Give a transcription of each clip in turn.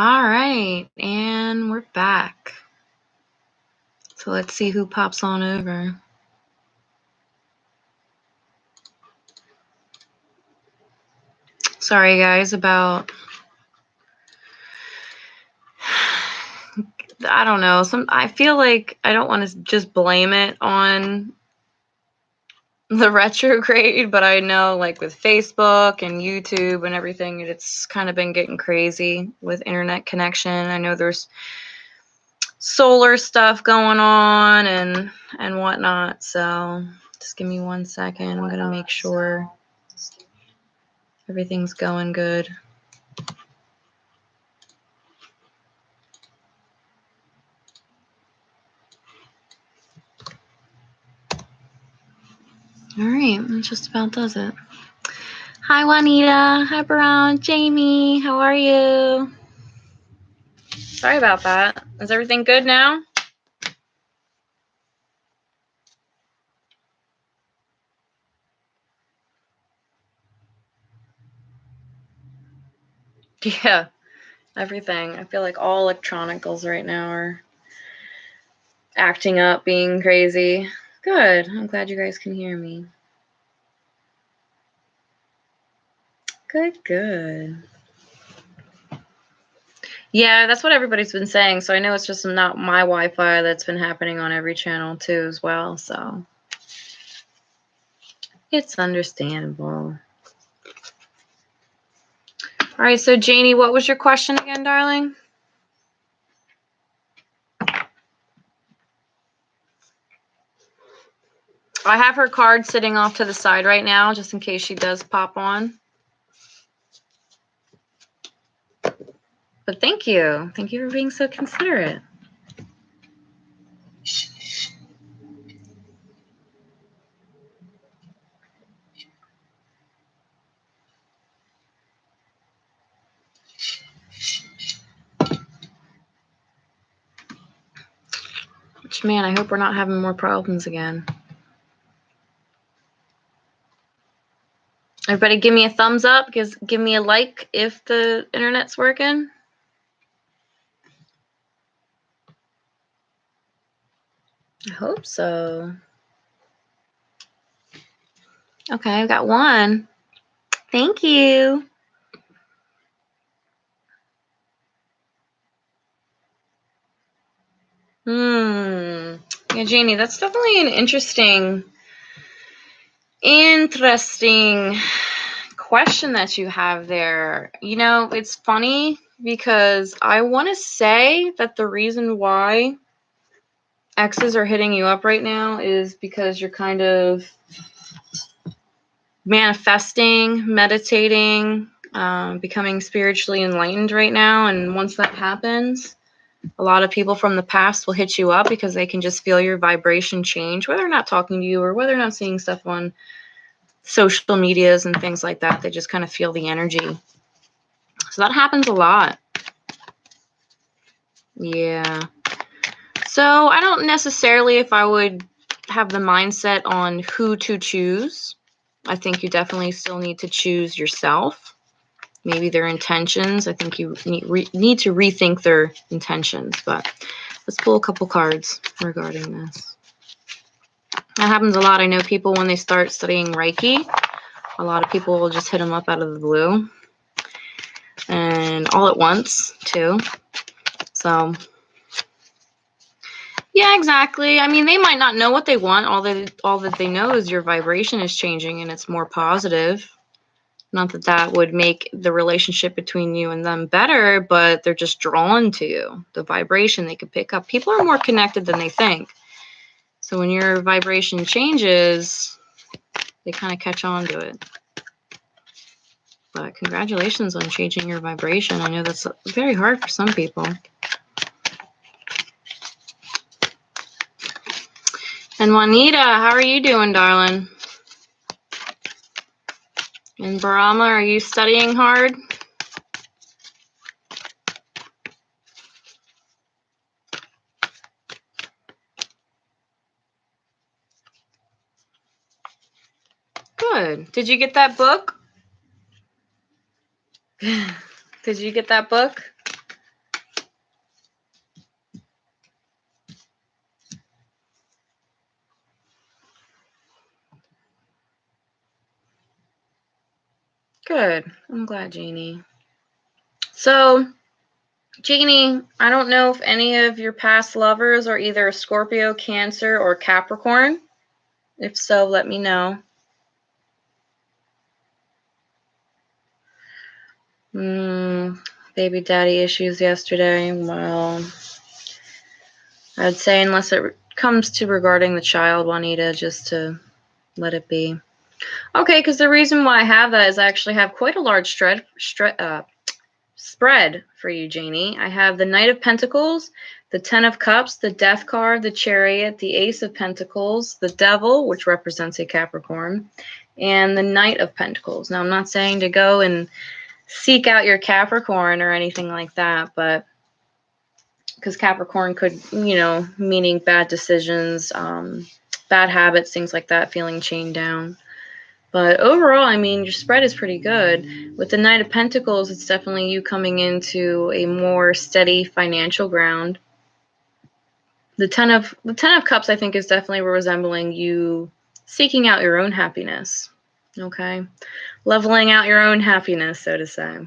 All right, and we're back. So let's see who pops on over. Sorry, guys, about... I don't know. I feel like I don't want to just blame it on the retrograde, but I know, like, with Facebook and YouTube and everything, it's kind of been getting crazy with internet connection. I know there's solar stuff going on and whatnot, so just give me 1 second. I'm gonna make sure everything's going good. All right, that just about does it. Hi, Juanita. Hi, Brown. Jamie, how are you? Sorry about that. Is everything good now? Yeah, everything. I feel like all electronicals right now are acting up, being crazy. Good. I'm glad you guys can hear me. Good, good. Yeah, that's what everybody's been saying. So I know it's just not my Wi-Fi that's been happening on every channel too as well. So it's understandable. All right, so Janie, what was your question again, darling? I have her card sitting off to the side right now, just in case she does pop on. But thank you. Thank you for being so considerate. Which, man, I hope we're not having more problems again. Everybody give me a thumbs up. Give me a like if the internet's working. I hope so. Okay, I've got one. Thank you. Yeah, Janie, that's definitely an interesting question that you have there. You know, it's funny because I want to say that the reason why exes are hitting you up right now is because you're kind of manifesting, meditating, becoming spiritually enlightened right now. And once that happens, a lot of people from the past will hit you up because they can just feel your vibration change, whether or not talking to you or whether or not seeing stuff on social medias and things like that. They just kind of feel the energy. So that happens a lot. Yeah. So I don't necessarily, if I would have the mindset on who to choose, I think you definitely still need to choose yourself. Maybe their intentions. I think you need to rethink their intentions. But let's pull a couple cards regarding this. That happens a lot. I know people when they start studying Reiki, a lot of people will just hit them up out of the blue. And all at once, too. So, yeah, exactly. I mean, they might not know what they want. All that they know is your vibration is changing and it's more positive. Not that that would make the relationship between you and them better, but they're just drawn to you. The vibration they could pick up. People are more connected than they think. So when your vibration changes, they kind of catch on to it. But congratulations on changing your vibration. I know that's very hard for some people. And Juanita, how are you doing, darling? And Brahma, are you studying hard? Good. Did you get that book? Did you get that book? Good. I'm glad, Jeannie. So, Jeannie, I don't know if any of your past lovers are either a Scorpio, Cancer, or Capricorn. If so, let me know. Baby daddy issues yesterday. Well, I'd say unless it comes to regarding the child, Juanita, just to let it be. Okay, because the reason why I have that is I actually have quite a large spread for you, Janie. I have the Knight of Pentacles, the Ten of Cups, the Death card, the Chariot, the Ace of Pentacles, the Devil, which represents a Capricorn, and the Knight of Pentacles. Now, I'm not saying to go and seek out your Capricorn or anything like that, but because Capricorn could, meaning bad decisions, bad habits, things like that, feeling chained down. But overall, I mean, your spread is pretty good. With the Knight of Pentacles, it's definitely you coming into a more steady financial ground. The Ten of Cups, I think, is definitely resembling you seeking out your own happiness. Okay? Leveling out your own happiness, so to say.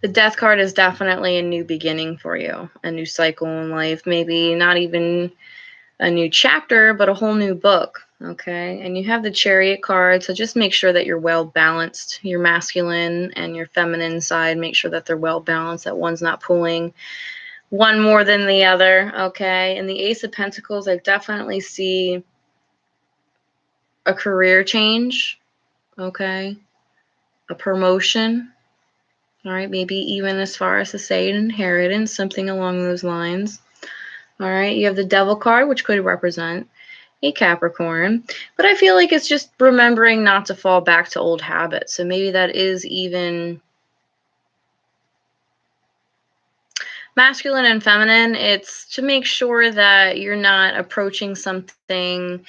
The Death card is definitely a new beginning for you, a new cycle in life, maybe not even a new chapter, but a whole new book. Okay, and you have the Chariot card, so just make sure that you're well balanced. Your masculine and your feminine side, make sure that they're well balanced, that one's not pulling one more than the other. Okay, and the Ace of Pentacles, I definitely see a career change. Okay, a promotion. All right, maybe even as far as to say an inheritance, something along those lines. All right, you have the Devil card, which could represent a Capricorn, but I feel like it's just remembering not to fall back to old habits. So maybe that is even masculine and feminine. It's to make sure that you're not approaching something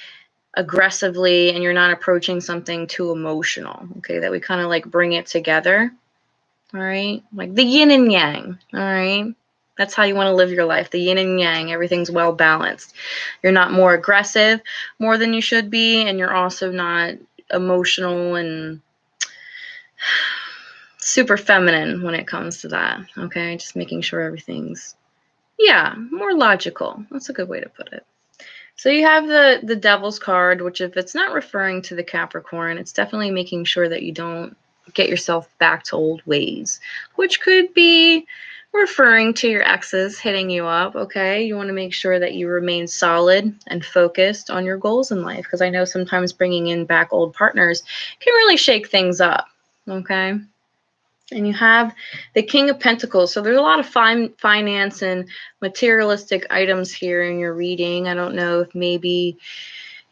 aggressively and you're not approaching something too emotional. Okay, that we kind of like bring it together. All right, like the yin and yang. All right. That's how you want to live your life, the yin and yang. Everything's well balanced. You're not more aggressive more than you should be, and you're also not emotional and super feminine when it comes to that. Okay, just making sure everything's, more logical. That's a good way to put it. So you have the Devil's card, which if it's not referring to the Capricorn, it's definitely making sure that you don't get yourself back to old ways, which could be referring to your exes hitting you up. Okay, you want to make sure that you remain solid and focused on your goals in life, because I know sometimes bringing in back old partners can really shake things up. Okay, and you have the King of Pentacles. So there's a lot of finance and materialistic items here in your reading. I don't know if maybe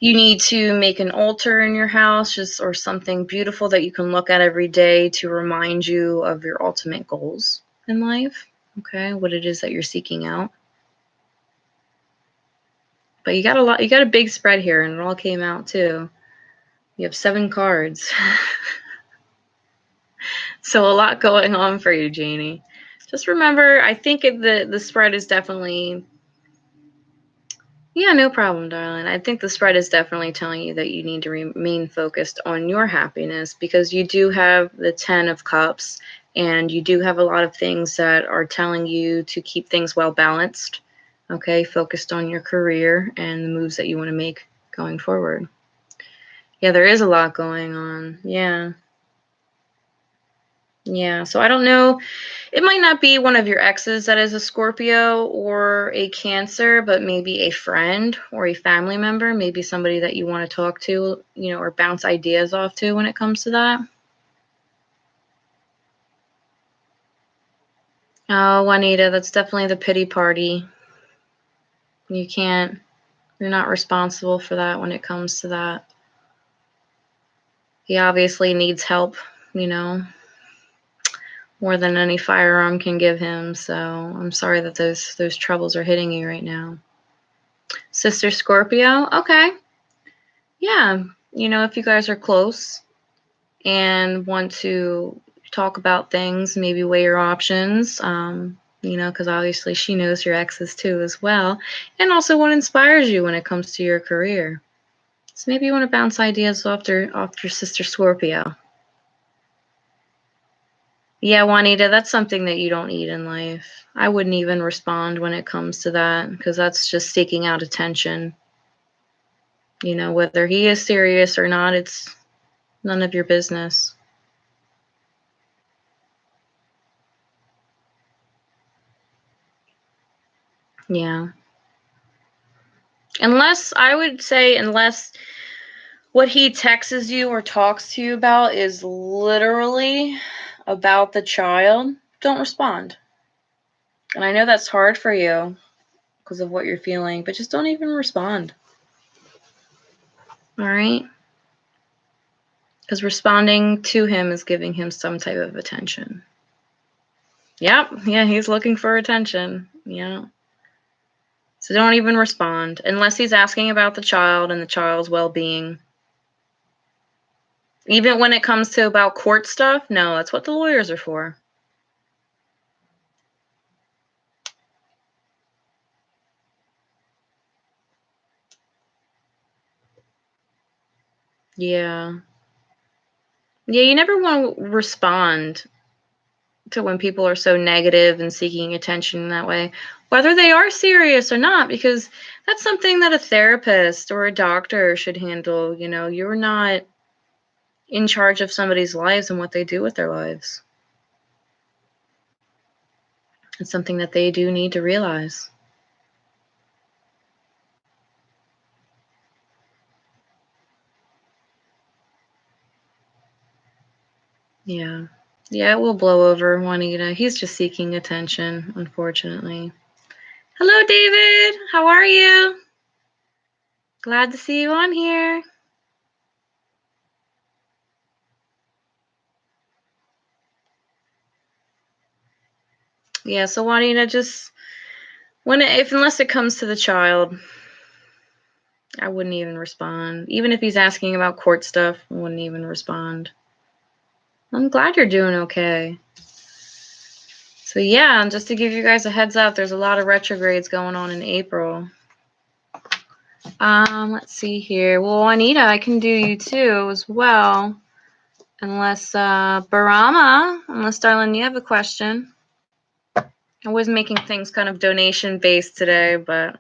you need to make an altar in your house, just or something beautiful that you can look at every day to remind you of your ultimate goals in life. Okay, what it is that you're seeking out. But you got a big spread here, and it all came out too. You have 7 cards. So a lot going on for you, Janie. Just remember, I think the spread is definitely, no problem, darling. I think the spread is definitely telling you that you need to remain focused on your happiness, because you do have the 10 of Cups, and you do have a lot of things that are telling you to keep things well balanced. Okay, focused on your career and the moves that you want to make going forward. Yeah, there is a lot going on. Yeah. Yeah, so I don't know. It might not be one of your exes that is a Scorpio or a Cancer, but maybe a friend or a family member, maybe somebody that you want to talk to, or bounce ideas off to when it comes to that. Oh, Juanita, that's definitely the pity party. You're not responsible for that when it comes to that. He obviously needs help, more than any firearm can give him. So I'm sorry that those troubles are hitting you right now. Sister Scorpio, okay. Yeah, if you guys are close and want to talk about things, maybe weigh your options, because obviously she knows your exes too as well, and also what inspires you when it comes to your career. So maybe you want to bounce ideas off your sister Scorpio. Yeah, Juanita, that's something that you don't need in life. I wouldn't even respond when it comes to that because that's just seeking out attention. You know, whether he is serious or not, it's none of your business. Yeah. Unless, I would say, unless what he texts you or talks to you about is literally about the child, don't respond. And I know that's hard for you because of what you're feeling, but just don't even respond. All right? Because responding to him is giving him some type of attention. Yep. Yeah, he's looking for attention. Yeah. So don't even respond unless he's asking about the child and the child's well-being. Even when it comes to about court stuff, no, that's what the lawyers are for. Yeah. Yeah, you never want to respond to when people are so negative and seeking attention that way, whether they are serious or not, because that's something that a therapist or a doctor should handle. You know, you're not in charge of somebody's lives and what they do with their lives. It's something that they do need to realize. Yeah. Yeah, it will blow over, Juanita. He's just seeking attention, unfortunately. Hello, David. How are you? Glad to see you on here. Yeah, so Juanita, just unless it comes to the child, I wouldn't even respond. Even if he's asking about court stuff, I wouldn't even respond. I'm glad you're doing okay. So yeah, just to give you guys a heads up, there's a lot of retrogrades going on in April. Let's see here. Well, Juanita, I can do you too as well. Unless darling, you have a question. I was making things kind of donation based today, but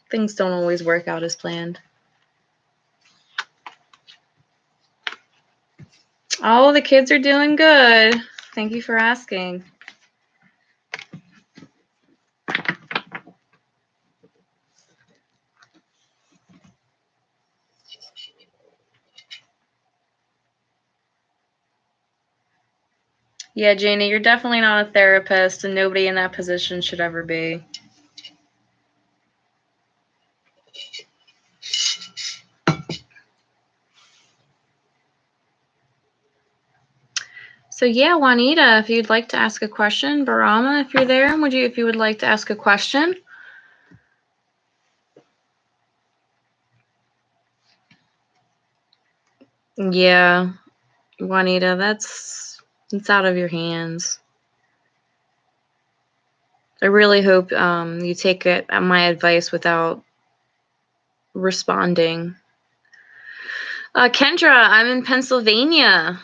things don't always work out as planned. Oh, the kids are doing good. Thank you for asking. Yeah, Janie, you're definitely not a therapist, and nobody in that position should ever be. So yeah, Juanita, if you'd like to ask a question, Barama, if you're there, if you would like to ask a question? Yeah, Juanita, it's out of your hands. I really hope you take my advice without responding. Kendra, I'm in Pennsylvania.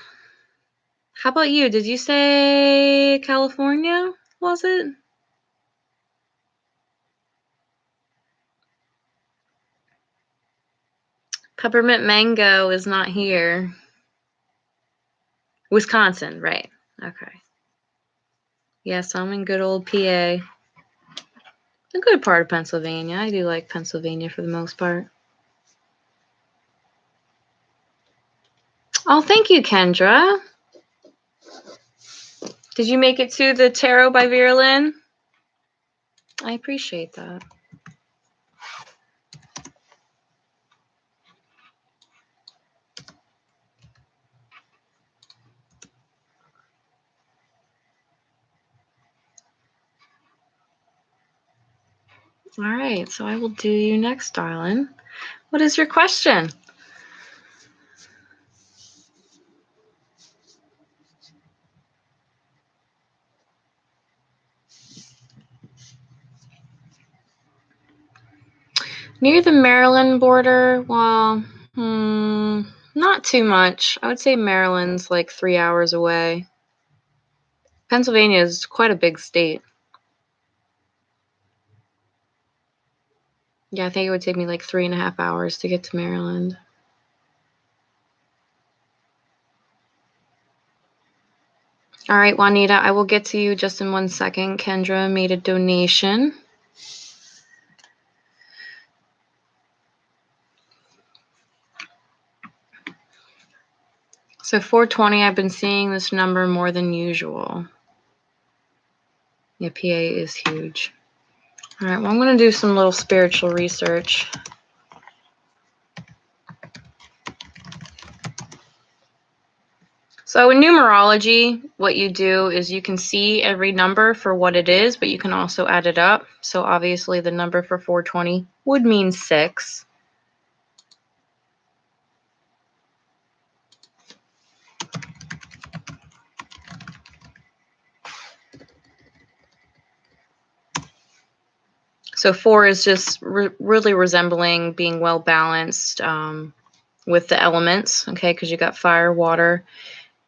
How about you? Did you say California, was it? Peppermint Mango is not here. Wisconsin, right. Okay. Yes, I'm in good old PA. A good part of Pennsylvania. I do like Pennsylvania for the most part. Oh, thank you, Kendra. Did you make it to the Tarot by Vera Lynn? I appreciate that. All right, so I will do you next, darling. What is your question? Near the Maryland border, well, not too much. I would say Maryland's like 3 hours away. Pennsylvania is quite a big state. Yeah, I think it would take me like 3.5 hours to get to Maryland. All right, Juanita, I will get to you just in 1 second. Kendra made a donation. So 420, I've been seeing this number more than usual. Yeah, PA is huge. All right, well, I'm going to do some little spiritual research. So in numerology, what you do is you can see every number for what it is, but you can also add it up. So obviously the number for 420 would mean 6. So 4 is just really resembling being well balanced with the elements, okay, because you got fire, water,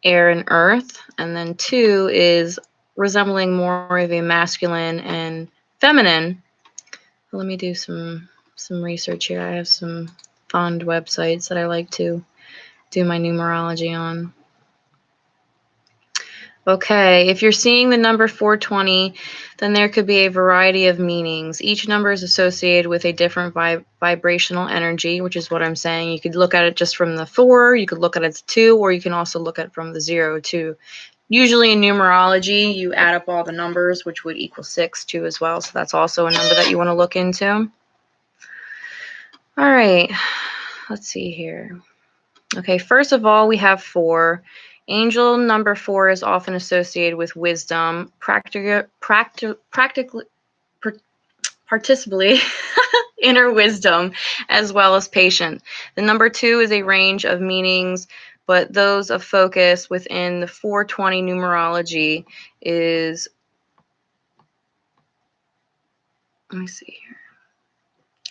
air, and earth. And then 2 is resembling more of a masculine and feminine. Let me do some research here. I have some fond websites that I like to do my numerology on. Okay, if you're seeing the number 420, then there could be a variety of meanings. Each number is associated with a different vibrational energy, which is what I'm saying. You could look at it just from the 4, you could look at it as 2, or you can also look at it from the 0 to. Usually in numerology, you add up all the numbers, which would equal 6 too as well. So that's also a number that you want to look into. All right, let's see here. Okay, first of all, we have 4. Angel number 4 is often associated with wisdom, participally inner wisdom, as well as patience. The number 2 is a range of meanings, but those of focus within the 420 numerology is, let me see here,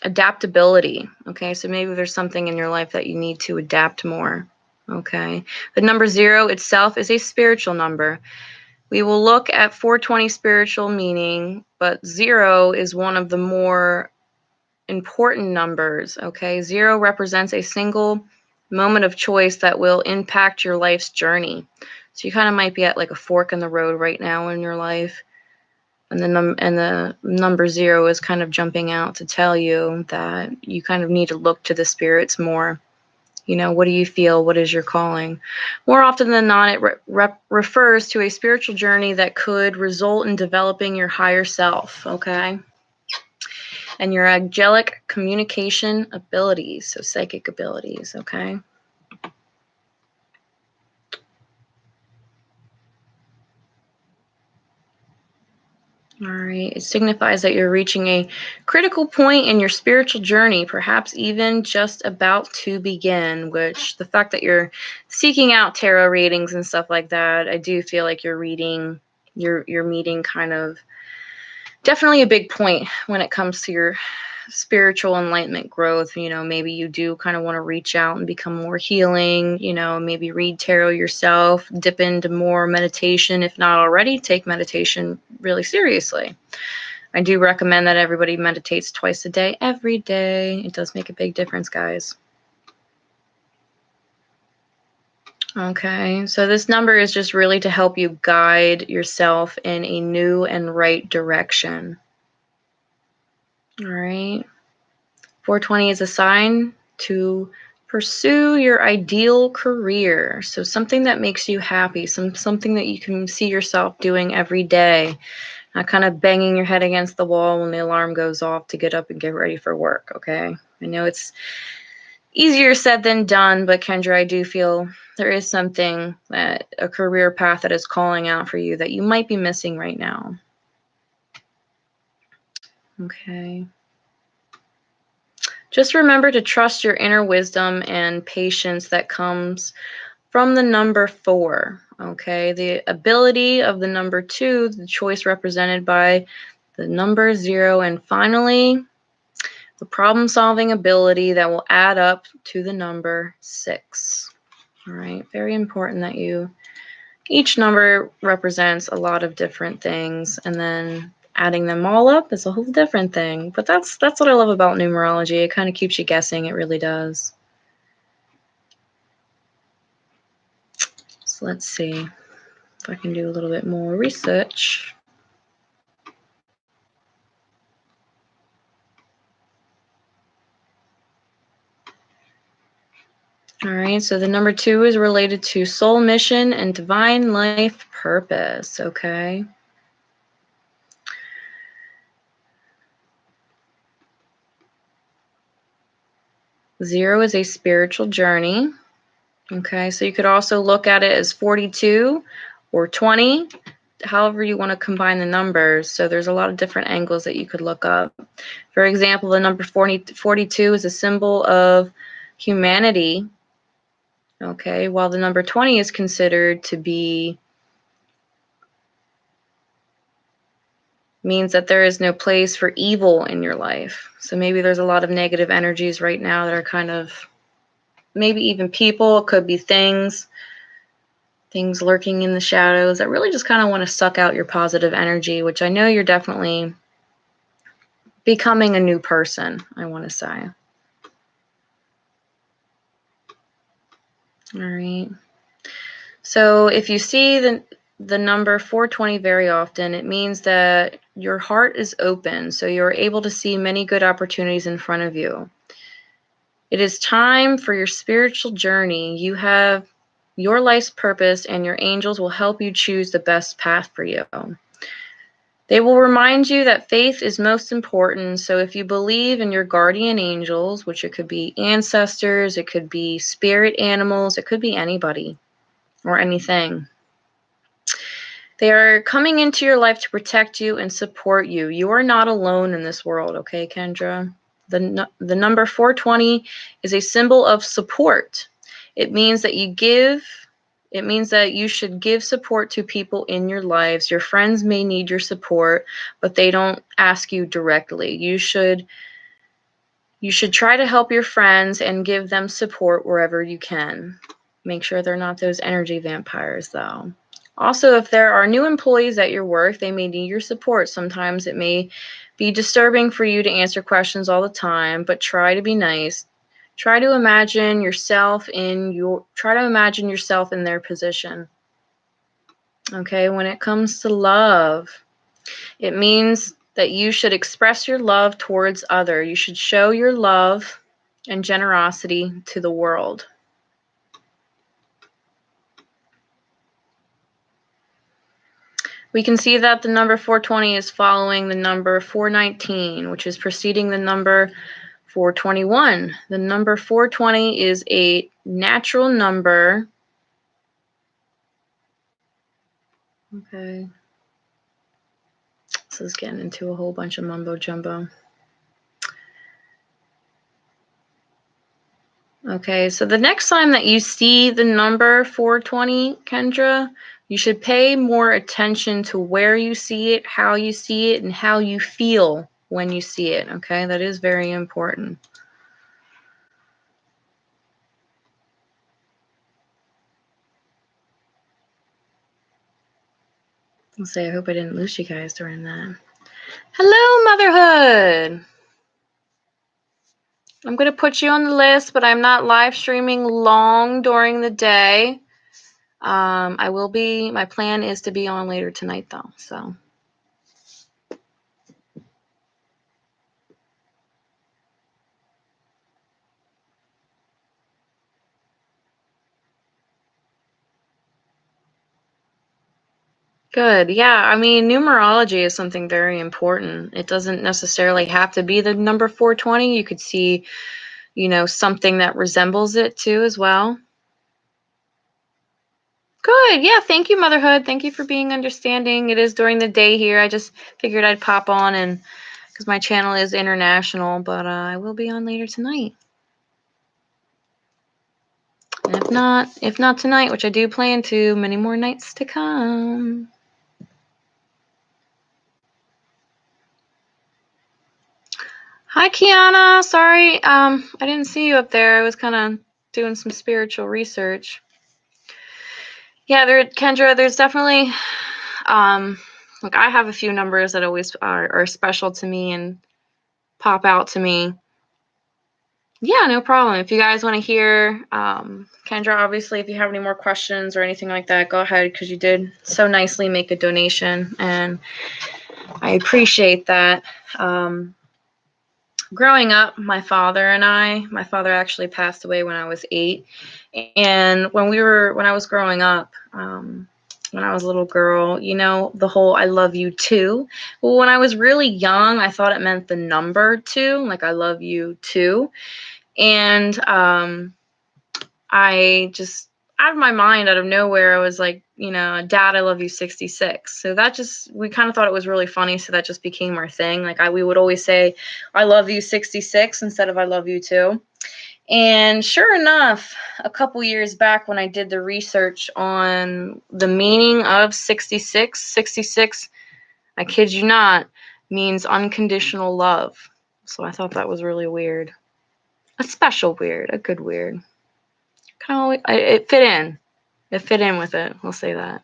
adaptability. Okay, so maybe there's something in your life that you need to adapt more. Okay, the number 0 itself is a spiritual number. We will look at 420 spiritual meaning, but 0 is one of the more important numbers. Okay, 0 represents a single moment of choice that will impact your life's journey. So you kind of might be at like a fork in the road right now in your life. And the number 0 is kind of jumping out to tell you that you kind of need to look to the spirits more. You know, what do you feel? What is your calling? More often than not, it refers to a spiritual journey that could result in developing your higher self, okay? And your angelic communication abilities, so psychic abilities, okay? All right, it signifies that you're reaching a critical point in your spiritual journey, perhaps even just about to begin, which the fact that you're seeking out tarot readings and stuff like that, I do feel like you're meeting kind of definitely a big point when it comes to your spiritual enlightenment growth. You know, maybe you do kind of want to reach out and become more healing, you know, maybe read tarot yourself, dip into more meditation. If not already, take meditation really seriously. I do recommend that everybody meditates twice a day, every day. It does make a big difference, guys. Okay, so this number is just really to help you guide yourself in a new and right direction. All right. 420 is a sign to pursue your ideal career. So something that makes you happy, something that you can see yourself doing every day, not kind of banging your head against the wall when the alarm goes off to get up and get ready for work, okay? I know it's easier said than done, but Kendra, I do feel there is something, that a career path that is calling out for you that you might be missing right now. Okay. Just remember to trust your inner wisdom and patience that comes from the number 4, okay? The ability of the number 2, the choice represented by the number 0, and finally, the problem-solving ability that will add up to the number 6. All right, very important that you each number represents a lot of different things, and then adding them all up is a whole different thing. But that's what I love about numerology. It kind of keeps you guessing. It really does. So let's see if I can do a little bit more research. All right, so the number 2 is related to soul mission and divine life purpose, okay? Zero is a spiritual journey, okay? So you could also look at it as 42 or 20, however you want to combine the numbers. So there's a lot of different angles that you could look up. For example, the number 42 is a symbol of humanity, okay? While the number 20 is considered to be, means that there is no place for evil in your life. So maybe there's a lot of negative energies right now that are kind of, maybe even people, it could be things lurking in the shadows that really just kind of want to suck out your positive energy, which I know you're definitely becoming a new person, I want to say. All right. So if you see the number 420 very often, it means that your heart is open, so you're able to see many good opportunities in front of you. It is time for your spiritual journey. You have your life's purpose, and your angels will help you choose the best path for you. They will remind you that faith is most important. So if you believe in your guardian angels, which it could be ancestors, it could be spirit animals, it could be anybody or anything, they are coming into your life to protect you and support you. You are not alone in this world, okay, Kendra? The number 420 is a symbol of support. It means that you should give support to people in your lives. Your friends may need your support, but they don't ask you directly. You should try to help your friends and give them support wherever you can. Make sure they're not those energy vampires, though. Also, if there are new employees at your work, they may need your support. Sometimes it may be disturbing for you to answer questions all the time, but try to be nice. Try to imagine yourself in their position. Okay, when it comes to love, it means that you should express your love towards others. You should show your love and generosity to the world. We can see that the number 420 is following the number 419, which is preceding the number 421. The number 420 is a natural number. Okay. This is getting into a whole bunch of mumbo jumbo. Okay, so the next time that you see the number 420, Kendra, you should pay more attention to where you see it, how you see it, and how you feel when you see it. Okay, that is very important. I'll say, I hope I didn't lose you guys during that. Hello, motherhood. I'm going to put you on the list, but I'm not live streaming long during the day. I will be, my plan is to be on later tonight, though, so. Good. Yeah, I mean, numerology is something very important. It doesn't necessarily have to be the number 420. You could see, something that resembles it too as well. Good. Yeah, thank you, motherhood. Thank you for being understanding. It is during the day here. I just figured I'd pop on, and because my channel is international, but I will be on later tonight. And if not tonight, which I do plan to, many more nights to come. Hi, Kiana. Sorry, I didn't see you up there. I was kind of doing some spiritual research. Yeah, Kendra, there's definitely, like I have a few numbers that always are special to me and pop out to me. Yeah, no problem. If you guys want to hear, Kendra, obviously, if you have any more questions or anything like that, go ahead, because you did so nicely make a donation, and I appreciate that. Growing up, my father actually passed away when I was 8. And when I was growing up, when I was a little girl, you know, the whole I love you too. Well, when I was really young, I thought it meant the number 2, like I love you too. And I just, out of my mind, out of nowhere, I was like, you know, Dad, I love you 66. So that just, we kind of thought it was really funny. So that just became our thing. Like we would always say, I love you 66 instead of I love you too. And sure enough, a couple years back when I did the research on the meaning of 66, I kid you not, means unconditional love. So I thought that was really weird. A special weird, a good weird. Kind of, it fit in. It fit in with it. We'll say that.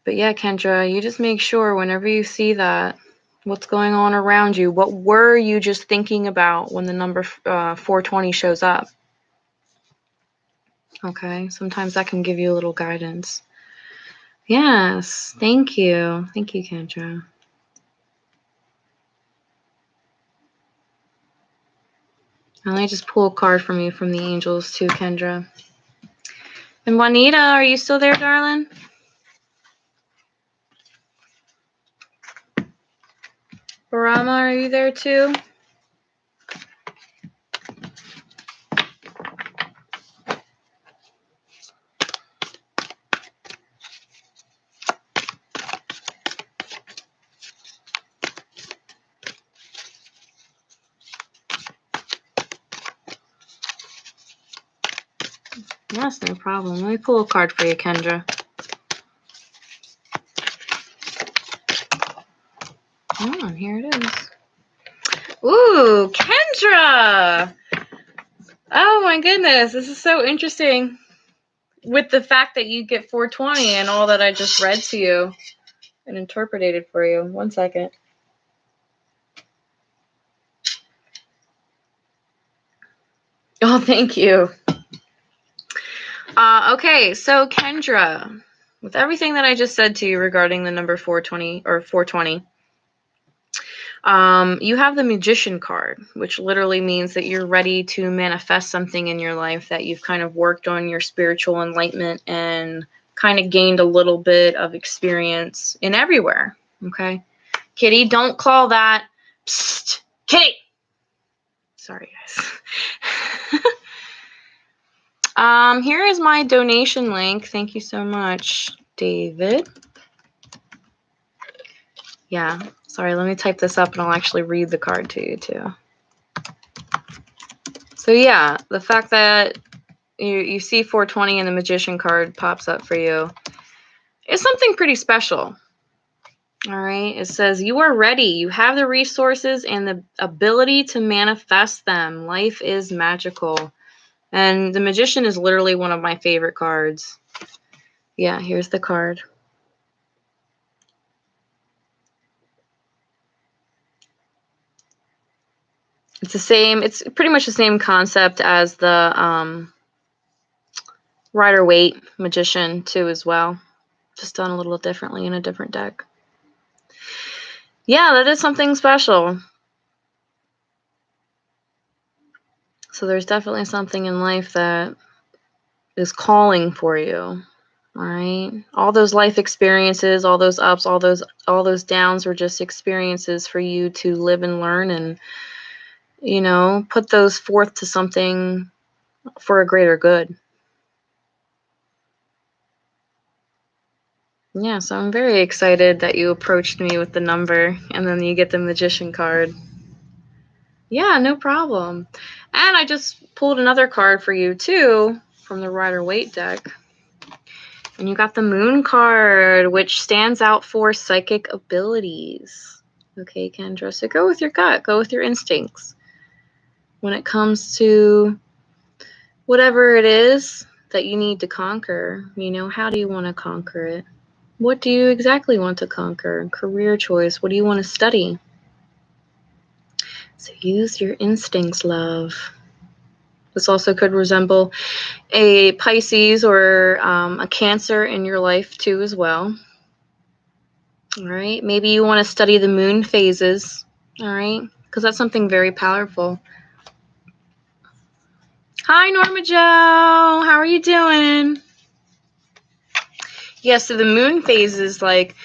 But yeah, Kendra, you just make sure whenever you see that, what's going on around you, what were you just thinking about when the number 420 shows up? Okay, sometimes that can give you a little guidance. Yes, thank you. Thank you, Kendra. And let me just pull a card from you from the angels too, Kendra. And Juanita, are you still there, darling? Barama, are you there too? Yes, no problem. Let me pull a card for you, Kendra. Oh, here it is. Ooh, Kendra! Oh my goodness, this is so interesting. With the fact that you get 420 and all that I just read to you and interpreted for you. 1 second. Oh, thank you. Okay, so Kendra, with everything that I just said to you regarding the number 420 or 420, you have the Magician card, which literally means that you're ready to manifest something in your life, that you've kind of worked on your spiritual enlightenment and kind of gained a little bit of experience in everywhere. Okay, Kitty, don't call that. Psst, Kitty. Sorry, guys. Here is my donation link. Thank you so much, David. Yeah, sorry, let me type this up and I'll actually read the card to you too. So yeah, the fact that you see 420 and the Magician card pops up for you is something pretty special. All right, it says you are ready. You have the resources and the ability to manifest them. Life is magical. And the Magician is literally one of my favorite cards. Yeah, here's the card. It's pretty much the same concept as the Rider-Waite Magician too as well. Just done a little differently in a different deck. Yeah, that is something special. So there's definitely something in life that is calling for you. All right. All those life experiences, all those ups, all those downs were just experiences for you to live and learn and, you know, put those forth to something for a greater good. Yeah, so I'm very excited that you approached me with the number and then you get the Magician card. Yeah, no problem. And I just pulled another card for you too from the Rider-Waite deck. And you got the Moon card, which stands out for psychic abilities. Okay, Kendra, so go with your gut, go with your instincts. When it comes to whatever it is that you need to conquer, you know, how do you want to conquer it? What do you exactly want to conquer? Career choice. What do you want to study? So use your instincts, love. This also could resemble a Pisces or a Cancer in your life too as well. All right. Maybe you want to study the moon phases. All right. Because that's something very powerful. Hi, Norma Jo. How are you doing? Yeah, so the moon phase is like,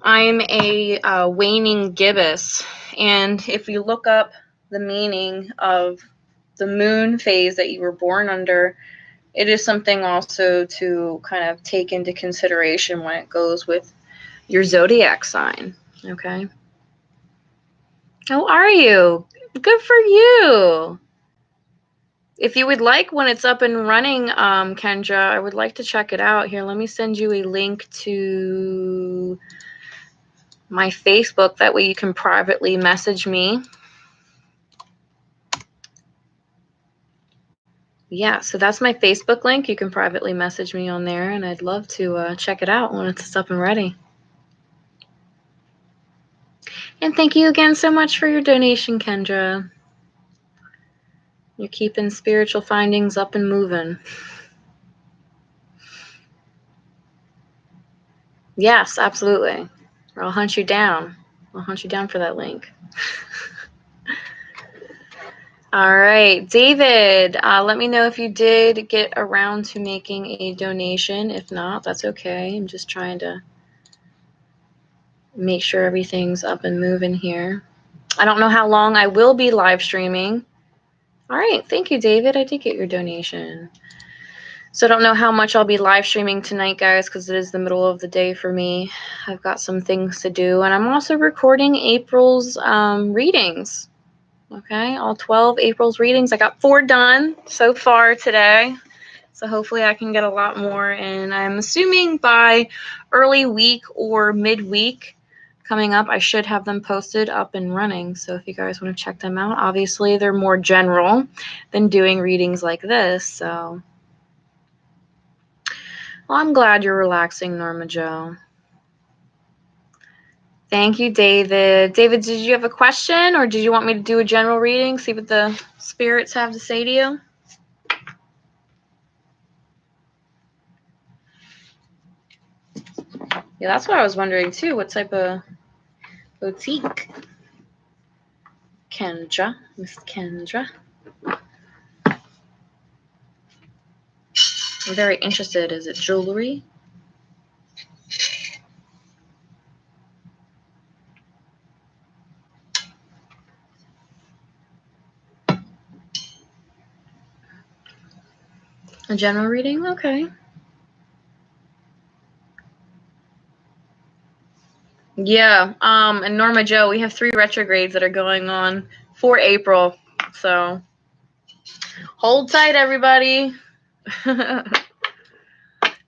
I'm a waning gibbous. And if you look up the meaning of the moon phase that you were born under, it is something also to kind of take into consideration when it goes with your zodiac sign. Okay. How are you? Good for you. If you would like, when it's up and running, Kendra, I would like to check it out. Here, let me send you a link to my Facebook. That way you can privately message me. Yeah, so that's my Facebook link. You can privately message me on there, and I'd love to check it out when it's up and ready. And thank you again so much for your donation, Kendra. You're keeping spiritual findings up and moving. Yes, absolutely. Or I'll hunt you down. I'll hunt you down for that link. All right, David, let me know if you did get around to making a donation. If not, that's okay. I'm just trying to make sure everything's up and moving here. I don't know how long I will be live streaming. All right, thank you, David. I did get your donation. So I don't know how much I'll be live streaming tonight, guys, because it is the middle of the day for me. I've got some things to do, and I'm also recording April's readings. Okay, all 12 April's readings. I got 4 done so far today. So hopefully I can get a lot more. And I'm assuming by early week or midweek coming up, I should have them posted up and running. So if you guys want to check them out, obviously they're more general than doing readings like this. So, well, I'm glad you're relaxing, Norma Jo. Thank you, David. David, did you have a question, or did you want me to do a general reading, see what the spirits have to say to you? Yeah, that's what I was wondering too. What type of boutique? Kendra, Miss Kendra. I'm very interested. Is it jewelry? A general reading? Okay. Yeah. And Norma Jo, we have 3 retrogrades that are going on for April. So hold tight, everybody.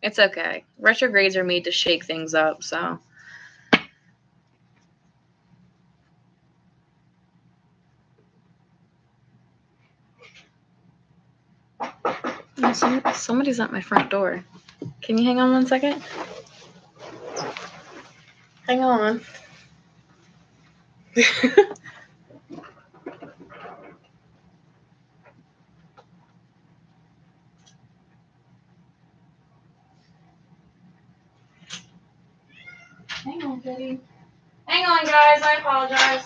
It's okay. Retrogrades are made to shake things up, so. Oh, somebody's at my front door. Can you hang on 1 second? Hang on. Hang on, Betty. Hang on, guys. I apologize.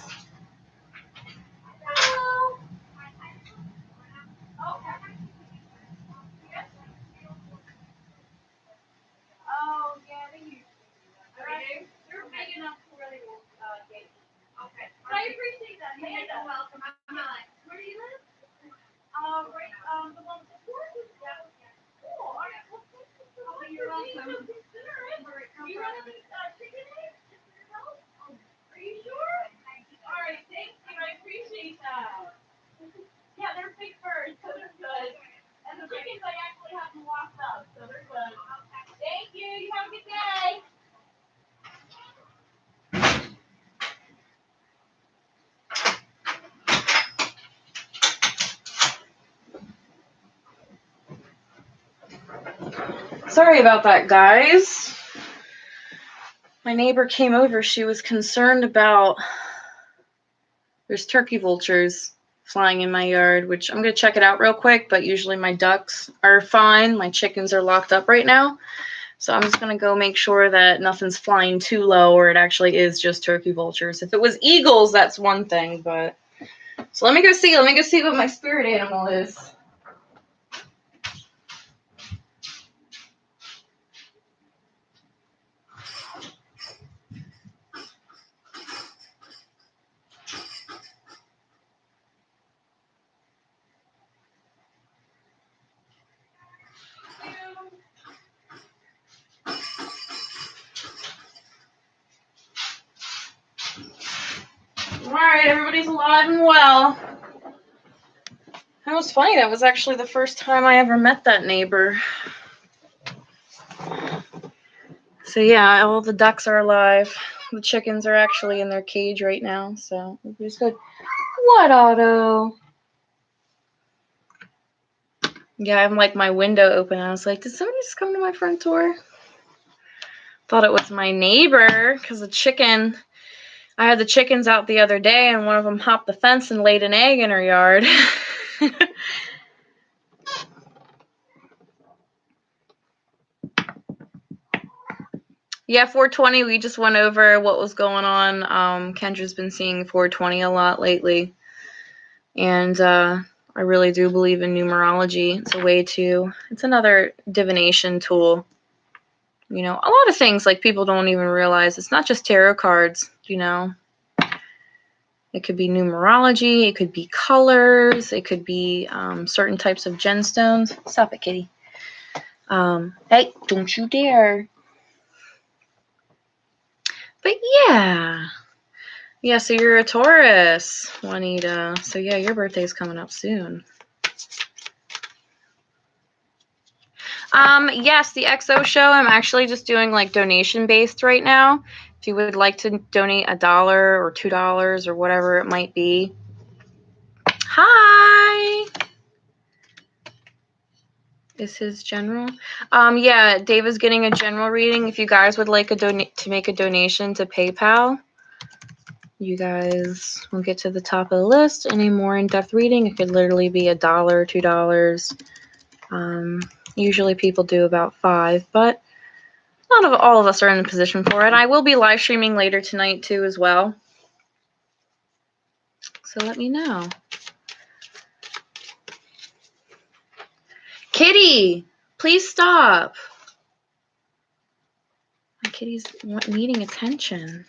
Hello. Oh, yeah, they usually do that. Right? They're big enough to where they will get you. Okay. But I appreciate that. Hey, you're welcome. I'm not. Where do you live? Right, the one before is yeah. Cool. All right. Well, thank you so much. You're welcome. You run any chicken eggs? Are you sure? All right. Thank you. I appreciate that. Yeah, they're big birds, so they're good. And the chickens, I actually have them walked up, so they're good. Thank you. You have a good day. sorry about that, guys. My neighbor came over. She was concerned about there's turkey vultures flying in my yard, which I'm going to check it out real quick, but usually my ducks are fine. My chickens are locked up right now. So I'm just going to go make sure that nothing's flying too low, or it actually is just turkey vultures. If it was eagles, that's one thing, but... So let me go see what my spirit animal is. Alright, everybody's alive and well. That was funny. That was actually the first time I ever met that neighbor. So yeah, all the ducks are alive. The chickens are actually in their cage right now, so everybody's good. What, Otto? Yeah, I have like my window open. I was like, did somebody just come to my front door? Thought it was my neighbor, because I had the chickens out the other day, and one of them hopped the fence and laid an egg in her yard. Yeah, 420, we just went over what was going on. Kendra's been seeing 420 a lot lately. And I really do believe in numerology. It's another divination tool. You know, a lot of things like people don't even realize. It's not just tarot cards, you know. It could be numerology, it could be colors, it could be certain types of gemstones. Stop it, kitty. Hey, don't you dare. But yeah. Yeah, so you're a Taurus, Juanita. So yeah, your birthday's coming up soon. Yes, the XO show, I'm actually just doing like donation based right now. If you would like to donate $1 or $2 or whatever it might be. Hi! Is his general? Yeah, Dave is getting a general reading. If you guys would like to make a donation to PayPal, you guys will get to the top of the list. Any more in-depth reading, it could literally be $1, $2. Usually people do about $5, but not all of us are in the position for it. I will be live streaming later tonight too as well. So let me know. Kitty, please stop. My kitty's needing attention.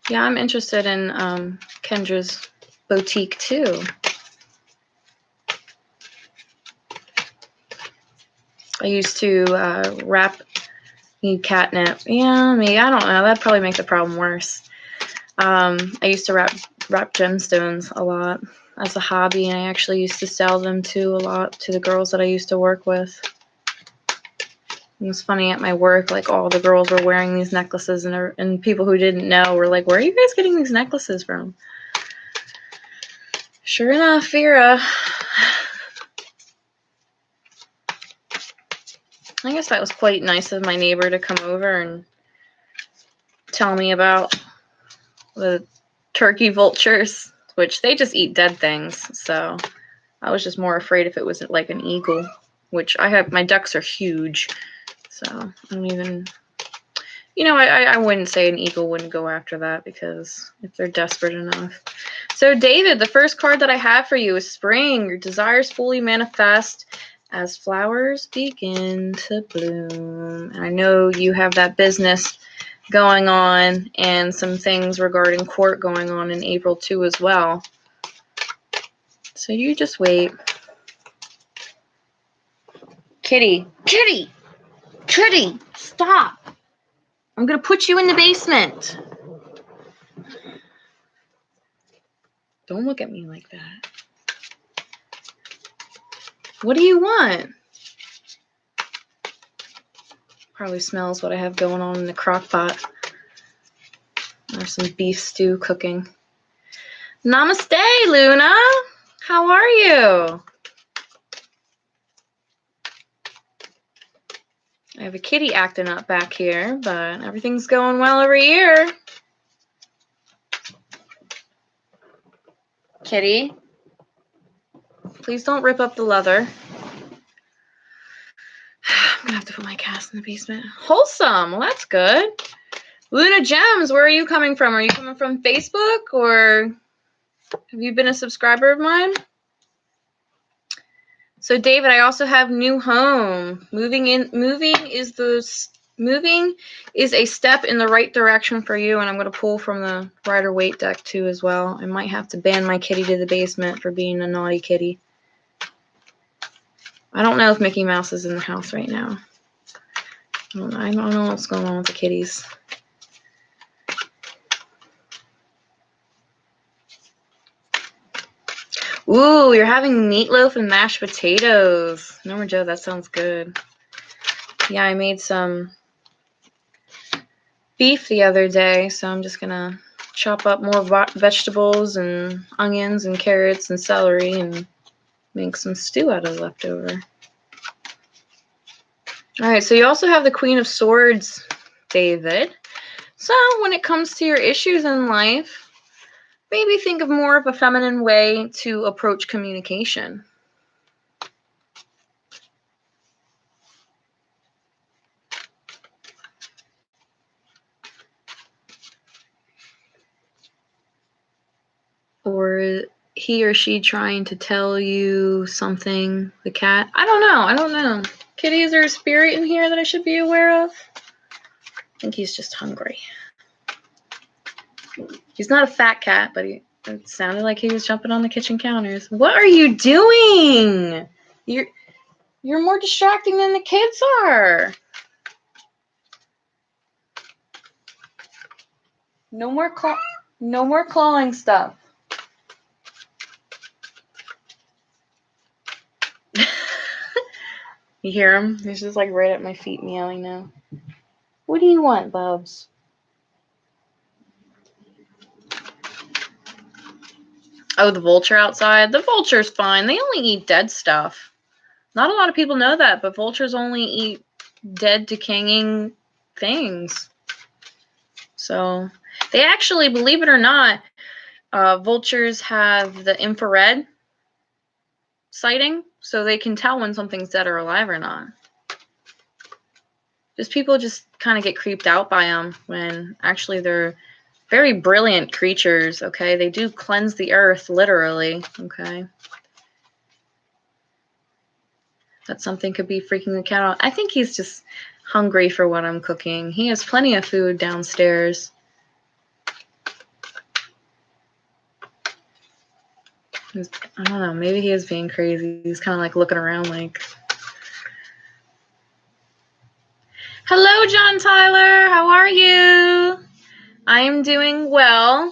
Yeah, I'm interested in Kendra's boutique too. I used to need catnip. Yeah, maybe, I don't know. That'd probably make the problem worse. I used to wrap gemstones a lot as a hobby, and I actually used to sell them too a lot to the girls that I used to work with. It was funny at my work, like all the girls were wearing these necklaces, and people who didn't know were like, where are you guys getting these necklaces from? Sure enough, Vera. I guess that was quite nice of my neighbor to come over and tell me about the turkey vultures, which they just eat dead things. So I was just more afraid if it was like an eagle, which my ducks are huge. So I don't even, I wouldn't say an eagle wouldn't go after that, because if they're desperate enough. So David, the first card that I have for you is Spring. Your desires fully manifest as flowers begin to bloom. And I know you have that business going on and some things regarding court going on in April too as well. So you just wait. Kitty, stop. I'm going to put you in the basement. Don't look at me like that. What do you want? Probably smells what I have going on in the crock pot. There's some beef stew cooking. Namaste, Luna. How are you? I have a kitty acting up back here, but everything's going well over here. Kitty, please don't rip up the leather. I'm gonna have to put my cast in the basement. Wholesome. Well, that's good. Luna Gems, where are you coming from? Are you coming from Facebook, or have you been a subscriber of mine? So David, I also have new home. Moving is a step in the right direction for you, and I'm going to pull from the Rider-Waite deck too as well. I might have to ban my kitty to the basement for being a naughty kitty. I don't know if Mickey Mouse is in the house right now. I don't know what's going on with the kitties. Ooh, you're having meatloaf and mashed potatoes. Norma Joe, that sounds good. Yeah, I made some beef the other day, so I'm just gonna chop up more vegetables and onions and carrots and celery and make some stew out of the leftover. All right, so you also have the Queen of Swords, David. So when it comes to your issues in life, maybe think of more of a feminine way to approach communication. Or he or she trying to tell you something, the cat. I don't know. Kitty, is there a spirit in here that I should be aware of? I think he's just hungry. He's not a fat cat, but it sounded like he was jumping on the kitchen counters. What are you doing? You're more distracting than the kids are. No more clawing stuff. You hear him? He's just like right at my feet meowing now. What do you want, Bubs? Oh, the vulture outside? The vulture's fine. They only eat dead stuff. Not a lot of people know that, but vultures only eat dead, decaying things. So, they actually, believe it or not, vultures have the infrared sighting, so they can tell when something's dead or alive or not. People just kind of get creeped out by them when actually they're very brilliant creatures, okay? They do cleanse the earth, literally, okay? That something could be freaking the cat out. I think he's just hungry for what I'm cooking. He has plenty of food downstairs. I don't know, maybe he is being crazy. He's kind of like looking around like... Hello, John Tyler. How are you? I'm doing well.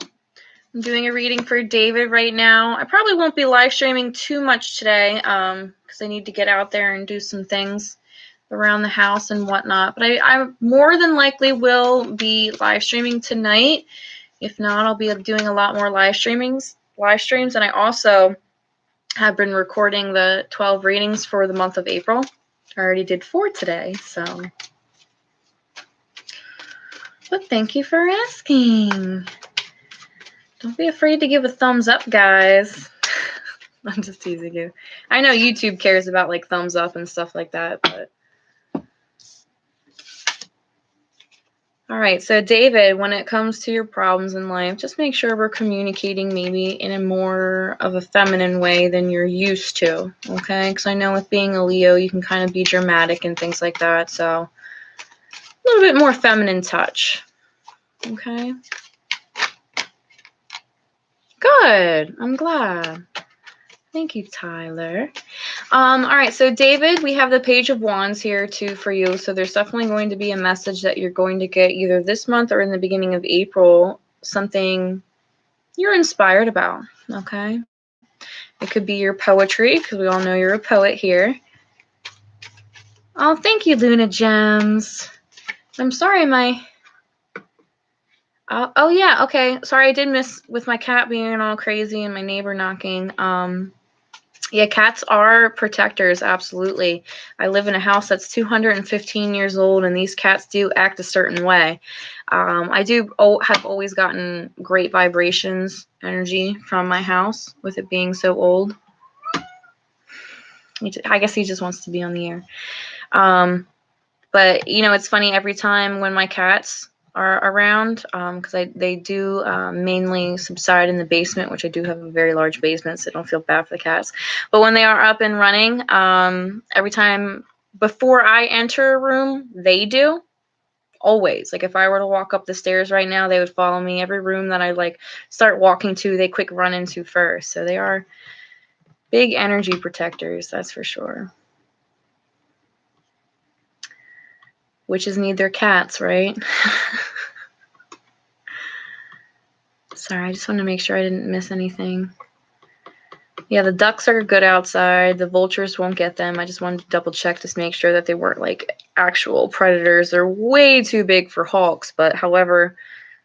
I'm doing a reading for David right now. I probably won't be live streaming too much today because I need to get out there and do some things around the house and whatnot. But I more than likely will be live streaming tonight. If not, I'll be doing a lot more live streams. And I also have been recording the 12 readings for the month of April. I already did 4 today, so... But thank you for asking. Don't be afraid to give a thumbs up, guys. I'm just teasing you. I know YouTube cares about like thumbs up and stuff like that, but... Alright, so David, when it comes to your problems in life, just make sure we're communicating maybe in a more of a feminine way than you're used to, okay? Because I know with being a Leo, you can kind of be dramatic and things like that, so... A little bit more feminine touch. Okay. Good. I'm glad. Thank you, Tyler. All right, so David, we have the Page of Wands here too for you. So there's definitely going to be a message that you're going to get either this month or in the beginning of April, something you're inspired about, okay? It could be your poetry, because we all know you're a poet here. Oh, thank you, Luna Gems. I'm sorry, oh yeah, okay. Sorry, I did miss with my cat being all crazy and my neighbor knocking. Yeah, cats are protectors, absolutely. I live in a house that's 215 years old, and these cats do act a certain way. I have always gotten great vibrations, energy from my house with it being so old. I guess he just wants to be on the air. But it's funny every time when my cats are around, because they do mainly subside in the basement, which I do have a very large basement, so I don't feel bad for the cats. But when they are up and running, every time before I enter a room, they do. Always. Like if I were to walk up the stairs right now, they would follow me. Every room that I start walking to, they quick run into first. So they are big energy protectors, that's for sure. Which is neither cats, right? Sorry, I just want to make sure I didn't miss anything. Yeah, the ducks are good outside. The vultures won't get them. I just wanted to double check to make sure that they weren't like actual predators. They're way too big for hawks, but however,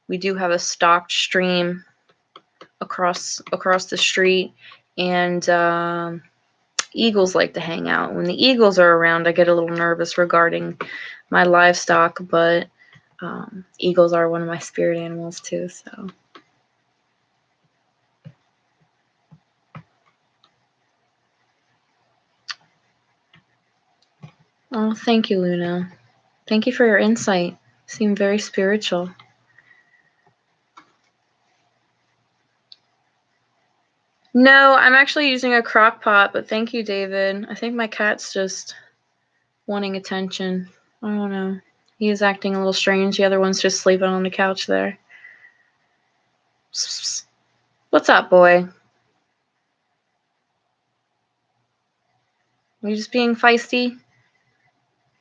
we do have a stocked stream across the street, and eagles like to hang out. When the eagles are around, I get a little nervous regarding my livestock, but eagles are one of my spirit animals too, so. Oh, thank you, Luna. Thank you for your insight. You seem very spiritual. No, I'm actually using a crock pot, but thank you, David. I think my cat's just wanting attention. I don't know. He is acting a little strange. The other one's just sleeping on the couch there. What's up, boy? Are you just being feisty?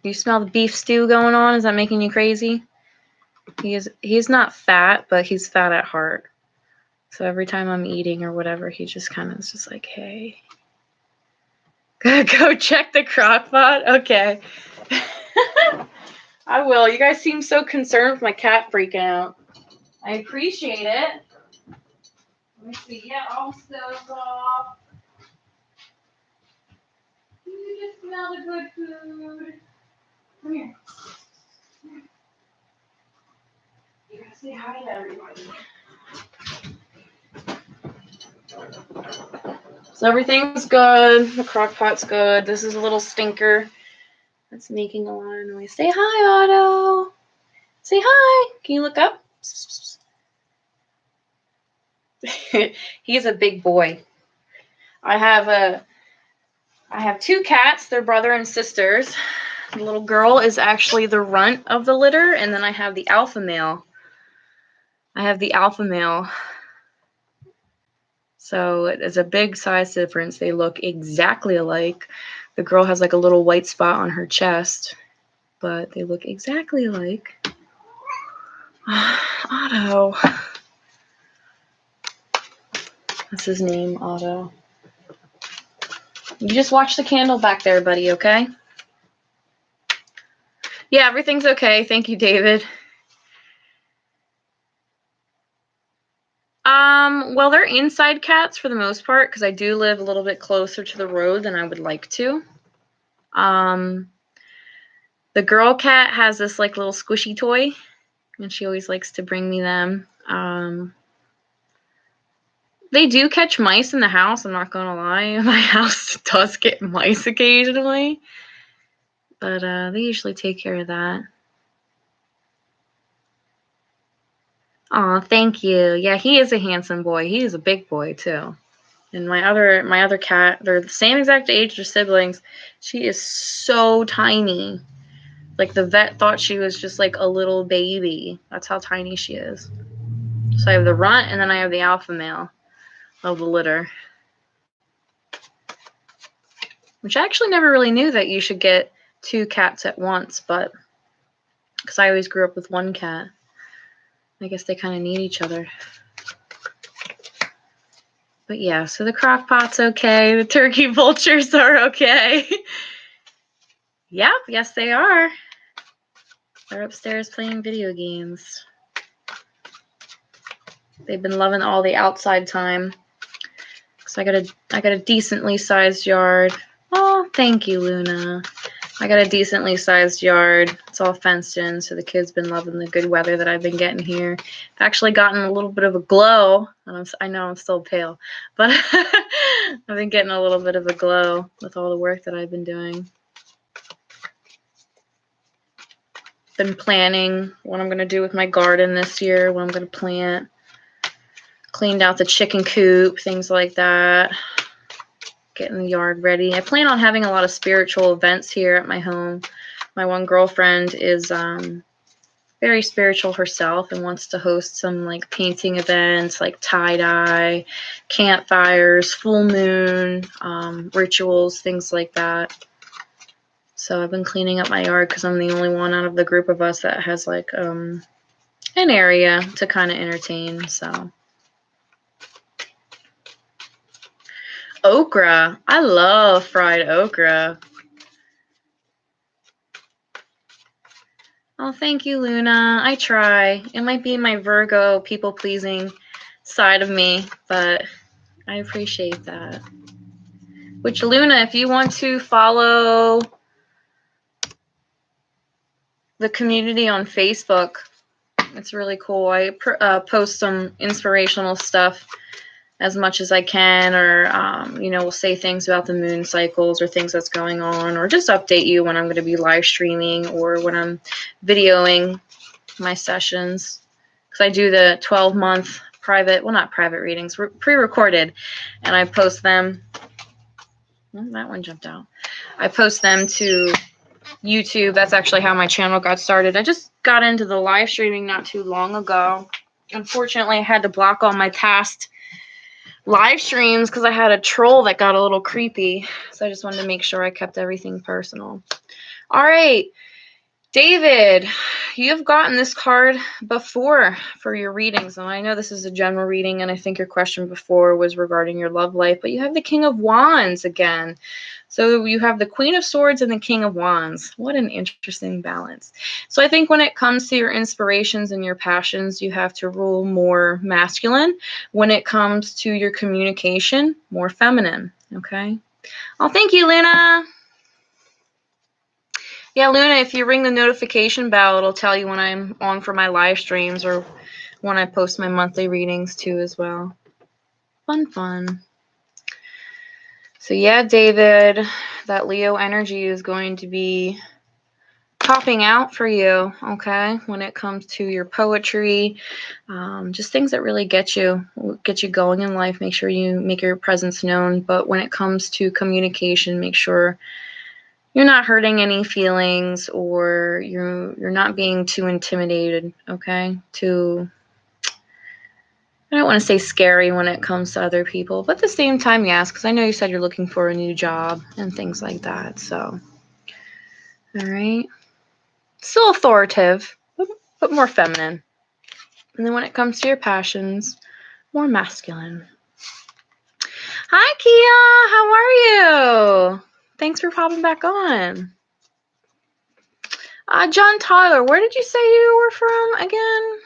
Do you smell the beef stew going on? Is that making you crazy? He's not fat, but he's fat at heart. So every time I'm eating or whatever, he just kind of is just like, hey. Go check the crock pot? Okay. I will. You guys seem so concerned with my cat freaking out. I appreciate it. Let me see. Yeah, all stoves off. You just smell the good food. Come here. You gotta say hi to everybody. So everything's good. The crock pot's good. This is a little stinker that's making a lot of noise. Say hi, Otto. Say hi. Can you look up? He's a big boy. I have two cats. They're brother and sisters. The little girl is actually the runt of the litter, and then I have the alpha male. So it's a big size difference. They look exactly alike. The girl has like a little white spot on her chest, but they look exactly alike. Otto. That's his name, Otto. You just watch the candle back there, buddy, okay? Yeah, everything's okay. Thank you, David. Well, they're inside cats for the most part because I do live a little bit closer to the road than I would like to. The girl cat has this like little squishy toy, and she always likes to bring me them. They do catch mice in the house, I'm not gonna lie. My house does get mice occasionally, but they usually take care of that. Aw, thank you. Yeah, he is a handsome boy. He is a big boy too. And my other cat, they're the same exact age, they're siblings. She is so tiny. Like the vet thought she was just like a little baby. That's how tiny she is. So I have the runt and then I have the alpha male of the litter. Which I actually never really knew that you should get two cats at once, but because I always grew up with one cat. I guess they kind of need each other. But yeah, so the crock pot's okay. The turkey vultures are okay. Yep, yes they are. They're upstairs playing video games. They've been loving all the outside time. So I got a decently sized yard. Oh, thank you, Luna. I got a decently sized yard. It's all fenced in, so the kids been loving the good weather that I've been getting here. I've actually gotten a little bit of a glow. I know I'm still pale, but I've been getting a little bit of a glow with all the work that I've been doing. Been planning what I'm going to do with my garden this year, what I'm going to plant. Cleaned out the chicken coop, things like that. Getting the yard ready. I plan on having a lot of spiritual events here at my home. My one girlfriend is very spiritual herself and wants to host some like painting events, like tie-dye, campfires, full moon, rituals, things like that. So I've been cleaning up my yard because I'm the only one out of the group of us that has like an area to kind of entertain. So okra. I love fried okra. Oh, thank you, Luna. I try. It might be my Virgo people-pleasing side of me, but I appreciate that. Which, Luna, if you want to follow the community on Facebook, it's really cool. I post some inspirational stuff as much as I can, or we'll say things about the moon cycles or things that's going on, or just update you when I'm going to be live streaming or when I'm videoing my sessions, because I do the 12-month private, well, not private readings, pre-recorded, and I post them. Oh, that one jumped out. I post them to YouTube. That's actually how my channel got started. I just got into the live streaming not too long ago. Unfortunately, I had to block all my past live streams because I had a troll that got a little creepy. So I just wanted to make sure I kept everything personal. All right, David, you've gotten this card before for your readings. And I know this is a general reading, and I think your question before was regarding your love life, but you have the King of Wands again. So you have the Queen of Swords and the King of Wands. What an interesting balance. So I think when it comes to your inspirations and your passions, you have to rule more masculine. When it comes to your communication, more feminine. Okay. Oh, thank you, Luna. Yeah, Luna, if you ring the notification bell, it'll tell you when I'm on for my live streams or when I post my monthly readings too as well. Fun. So yeah, David, that Leo energy is going to be popping out for you, okay, when it comes to your poetry, just things that really get you going in life. Make sure you make your presence known. But when it comes to communication, make sure you're not hurting any feelings, or you're not being too intimidated, okay? I don't want to say scary when it comes to other people, but at the same time, yes, because I know you said you're looking for a new job and things like that. So, all right. Still authoritative, but more feminine. And then when it comes to your passions, more masculine. Hi, Kia. How are you? Thanks for popping back on. John Tyler, where did you say you were from again?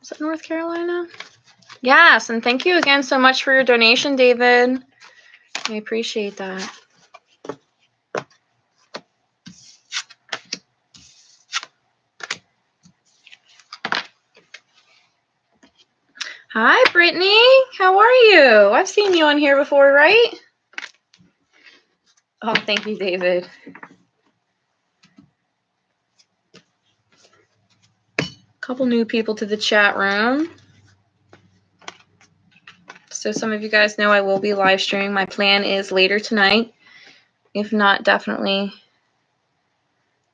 Was it North Carolina? Yes, and thank you again so much for your donation, David. I appreciate that. Hi, Brittany. How are you? I've seen you on here before, right? Oh, thank you, David. Couple new people to the chat room. So some of you guys know I will be live streaming. My plan is later tonight. If not, definitely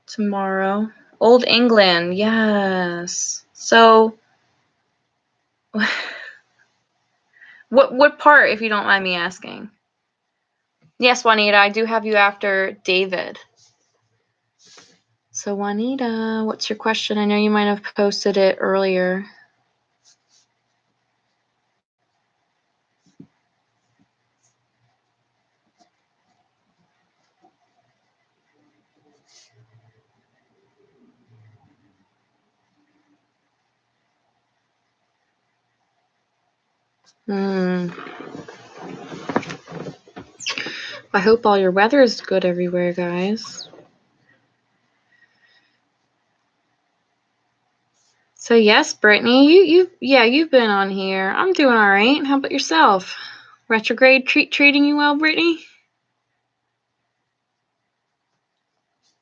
tomorrow. Old England, yes. So what part, if you don't mind me asking? Yes, Juanita, I do have you after David. So Juanita, what's your question? I know you might have posted it earlier. I hope all your weather is good everywhere, guys. So yes, Brittany, you've been on here. I'm doing all right. How about yourself? Retrograde treating you well, Brittany?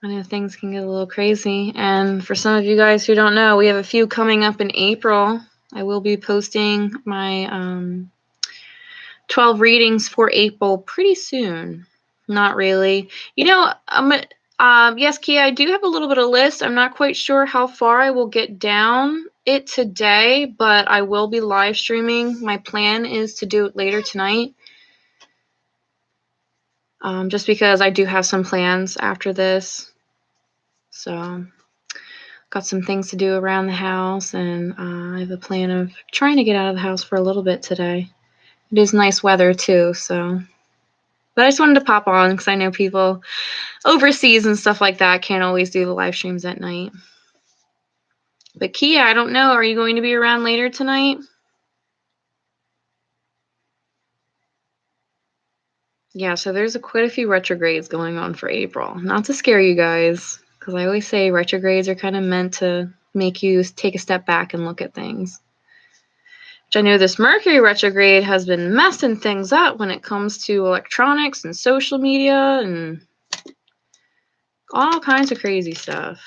I know things can get a little crazy, and for some of you guys who don't know, we have a few coming up in April. I will be posting my 12 readings for April pretty soon. Not really. You know, yes, Kia, I do have a little bit of list. I'm not quite sure how far I will get down it today, but I will be live streaming. My plan is to do it later tonight. Just because I do have some plans after this. So, got some things to do around the house, and I have a plan of trying to get out of the house for a little bit today. It is nice weather too, so. But I just wanted to pop on because I know people overseas and stuff like that can't always do the live streams at night. But Kia, I don't know. Are you going to be around later tonight? Yeah, so there's quite a few retrogrades going on for April. Not to scare you guys, because I always say retrogrades are kind of meant to make you take a step back and look at things. Which I know this Mercury retrograde has been messing things up when it comes to electronics and social media and all kinds of crazy stuff.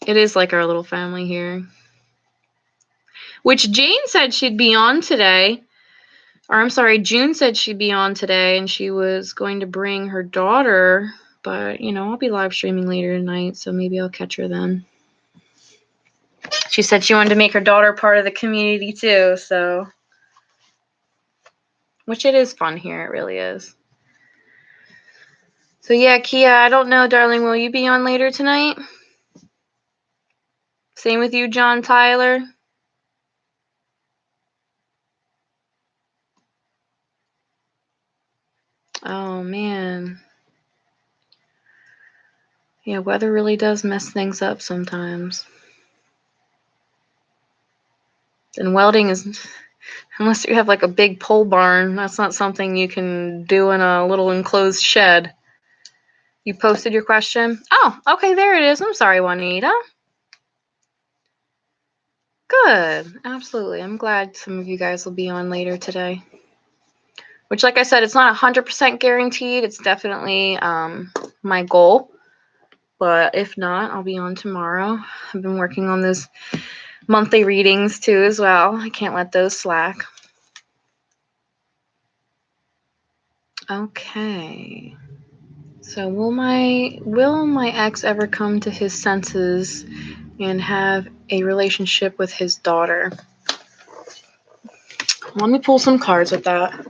It is like our little family here. Which Jane said she'd be on today. Or I'm sorry, June said she'd be on today and she was going to bring her daughter. But, you know, I'll be live streaming later tonight, so maybe I'll catch her then. She said she wanted to make her daughter part of the community too, so. Which it is fun here, it really is. So yeah, Kia, I don't know, darling, will you be on later tonight? Same with you, John Tyler. Oh, man. Yeah, weather really does mess things up sometimes. And welding is, unless you have like a big pole barn, that's not something you can do in a little enclosed shed. You posted your question? Oh, okay, there it is. I'm sorry, Juanita. Good. Absolutely. I'm glad some of you guys will be on later today. Which, like I said, it's not 100% guaranteed. It's definitely my goal. But if not, I'll be on tomorrow. I've been working on those monthly readings too as well. I can't let those slack. Okay. So will my ex ever come to his senses and have a relationship with his daughter? Let me pull some cards with that.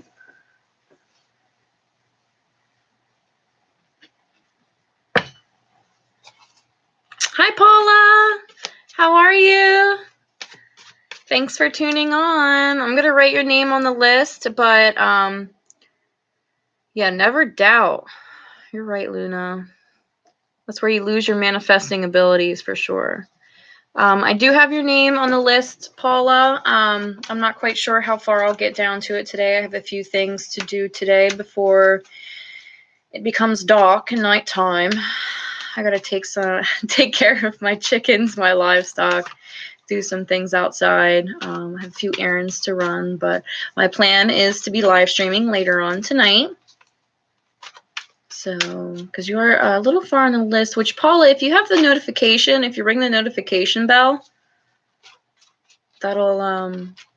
Hi, Paula. How are you? Thanks for tuning on. I'm going to write your name on the list, but yeah, never doubt. You're right, Luna. That's where you lose your manifesting abilities for sure. I do have your name on the list, Paula. I'm not quite sure how far I'll get down to it today. I have a few things to do today before it becomes dark and nighttime. I gotta take care of my chickens, my livestock, do some things outside. I have a few errands to run, but my plan is to be live streaming later on tonight. So, because you are a little far on the list, which, Paula, if you have the notification, if you ring the notification bell, that'll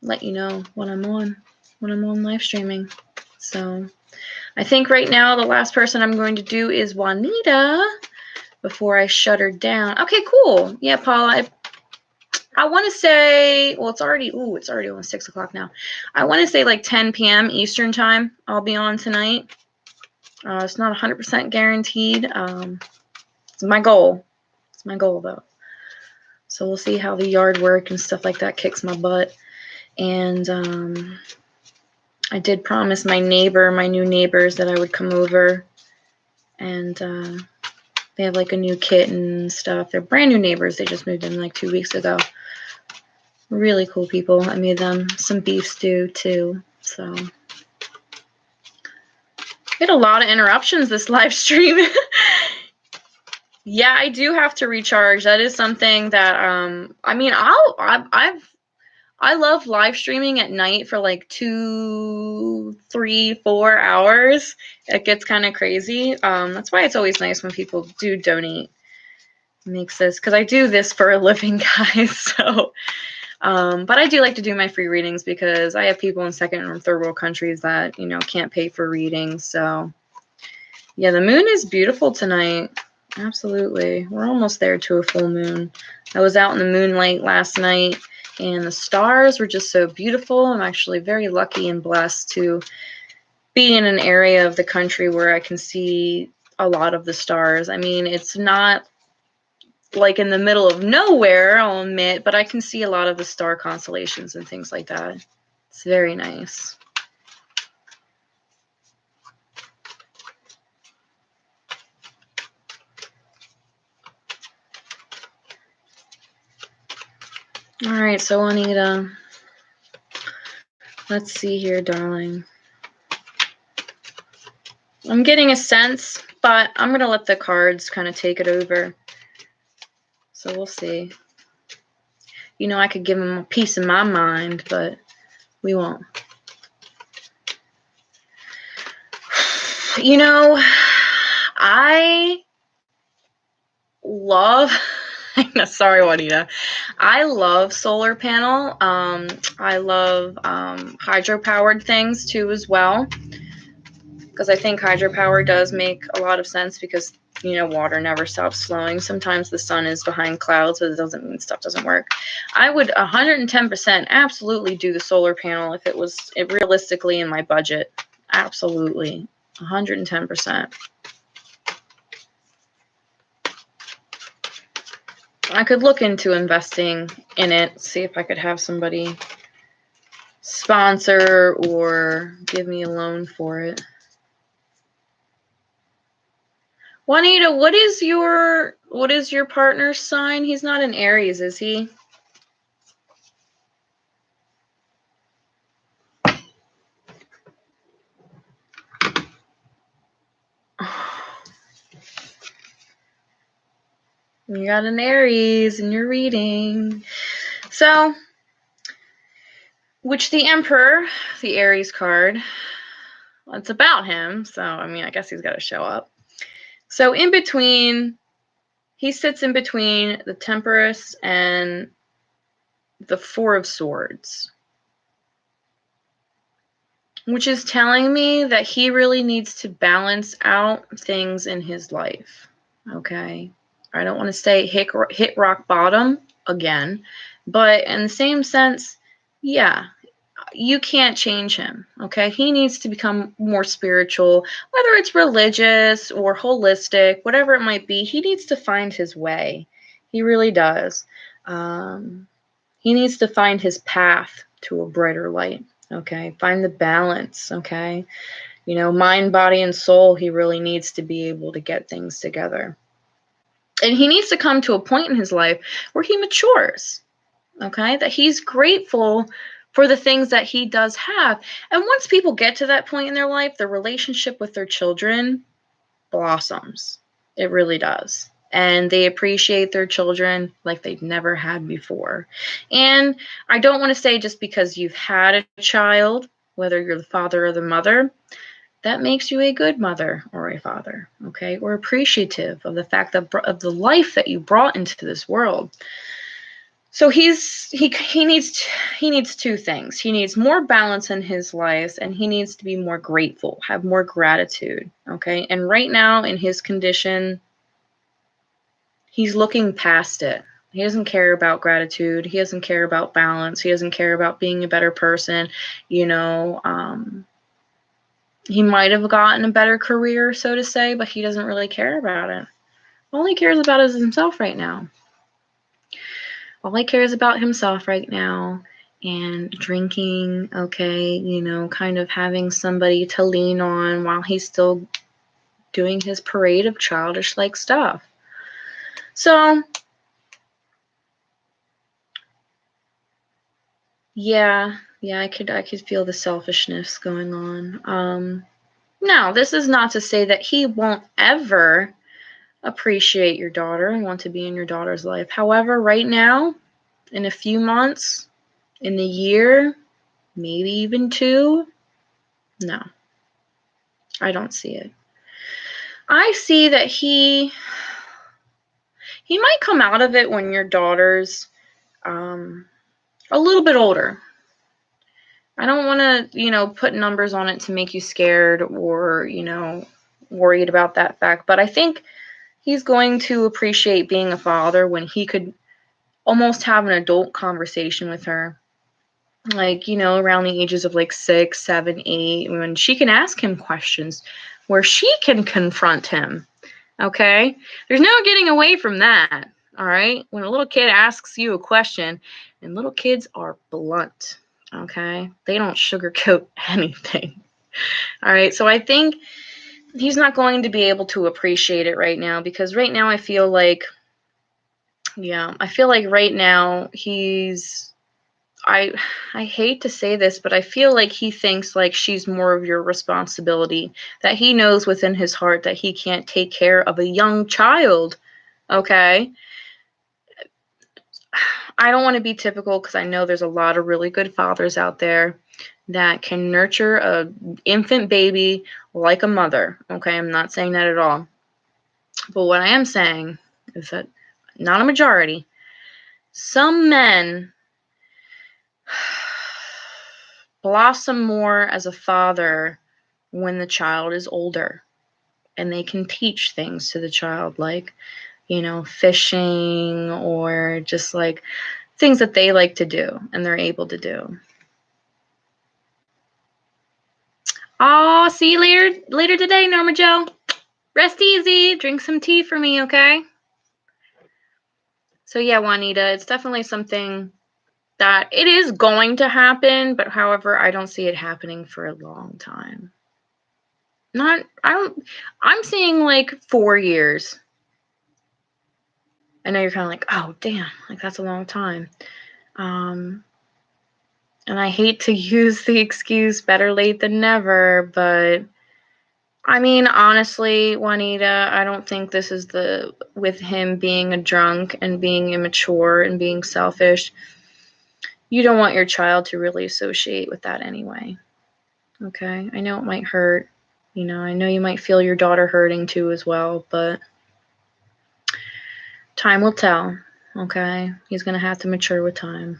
let you know when I'm on live streaming. So, I think right now the last person I'm going to do is Juanita before I shut her down. Okay, cool. Yeah, Paula, I want to say, well, it's already almost 6 o'clock now. I want to say like 10 p.m. Eastern time I'll be on tonight. It's not 100% guaranteed. It's my goal. It's my goal, though. So we'll see how the yard work and stuff like that kicks my butt. And I did promise my new neighbors, that I would come over, and they have like a new kitten and stuff. They're brand new neighbors. They just moved in like 2 weeks ago. Really cool people. I made them some beef stew too. So we had a lot of interruptions this live stream. Yeah, I do have to recharge. That is something that I mean, I love live streaming at night for like 2, 3, 4 hours. It gets kind of crazy. That's why it's always nice when people do donate. Makes this, because I do this for a living, guys. So, but I do like to do my free readings because I have people in second or third world countries that, you know, can't pay for readings. So, yeah, the moon is beautiful tonight. Absolutely. We're almost there to a full moon. I was out in the moonlight last night, and the stars were just so beautiful. I'm actually very lucky and blessed to be in an area of the country where I can see a lot of the stars. I mean, it's not like in the middle of nowhere, I'll admit, but I can see a lot of the star constellations and things like that. It's very nice. All right, so Anita, let's see here, darling. I'm getting a sense, but I'm going to let the cards kind of take it over. So we'll see. You know, I could give them a piece of my mind, but we won't. You know, I love... Sorry, Juanita. I love solar panel. I love hydro-powered things too as well, because I think hydropower does make a lot of sense because, you know, water never stops flowing. Sometimes the sun is behind clouds, but it doesn't mean stuff doesn't work. I would 110% absolutely do the solar panel if it was realistically in my budget. Absolutely. 110%. I could look into investing in it, see if I could have somebody sponsor or give me a loan for it. Juanita, what is your partner's sign? He's not an Aries, is he? You got an Aries in your reading. So, which the Emperor, the Aries card, well, it's about him. So, I mean, I guess he's got to show up. So, in between, he sits in between the Temperance and the Four of Swords, which is telling me that he really needs to balance out things in his life. Okay. I don't want to say hit rock bottom again, but in the same sense, yeah, you can't change him. Okay. He needs to become more spiritual, whether it's religious or holistic, whatever it might be. He needs to find his way. He really does. He needs to find his path to a brighter light. Okay. Find the balance. Okay. You know, mind, body, and soul, he really needs to be able to get things together. And he needs to come to a point in his life where he matures, okay? That he's grateful for the things that he does have. And once people get to that point in their life, the relationship with their children blossoms. It really does. And they appreciate their children like they've never had before. And I don't want to say just because you've had a child, whether you're the father or the mother, that makes you a good mother or a father, okay? Or appreciative of the fact that of the life that you brought into this world. So he needs two things. He needs more balance in his life, and he needs to be more grateful, have more gratitude, okay? And right now in his condition, he's looking past it. He doesn't care about gratitude. He doesn't care about balance. He doesn't care about being a better person, you know. He might have gotten a better career, so to say, but he doesn't really care about it. All he cares about is himself right now. All he cares about himself right now. and drinking, okay, you know, kind of having somebody to lean on while he's still doing his parade of childish like stuff. So yeah, I could feel the selfishness going on. Now, this is not to say that he won't ever appreciate your daughter and want to be in your daughter's life. However, right now, in a few months, in the year, maybe even 2, no, I don't see it. I see that he might come out of it when your daughter's a little bit older. I don't want to, you know, put numbers on it to make you scared or, you know, worried about that fact. But I think he's going to appreciate being a father when he could almost have an adult conversation with her. Like, you know, around the ages of like 6, 7, 8, when she can ask him questions, where she can confront him. Okay? There's no getting away from that. All right? When a little kid asks you a question, and little kids are blunt. Okay? They don't sugarcoat anything. All right? So I think he's not going to be able to appreciate it right now, because right now I feel like right now I hate to say this, but I feel like he thinks like she's more of your responsibility, that he knows within his heart that he can't take care of a young child. Okay? I don't want to be typical, because I know there's a lot of really good fathers out there that can nurture a infant baby like a mother. Okay? I'm not saying that at all. But what I am saying is that not a majority, some men blossom more as a father when the child is older and they can teach things to the child, like, you know, fishing or just like things that they like to do and they're able to do. Oh, see you later today, Norma Joe. Rest easy. Drink some tea for me, okay? So yeah, Juanita, it's definitely something that it is going to happen, but however, I don't see it happening for a long time. I'm seeing like 4 years. I know you're kind of like, oh, damn, like that's a long time. And I hate to use the excuse better late than never, but I mean, honestly, Juanita, I don't think this is with him being a drunk and being immature and being selfish. You don't want your child to really associate with that anyway. Okay? I know it might hurt. You know, I know you might feel your daughter hurting too as well, but time will tell. Okay? He's going to have to mature with time.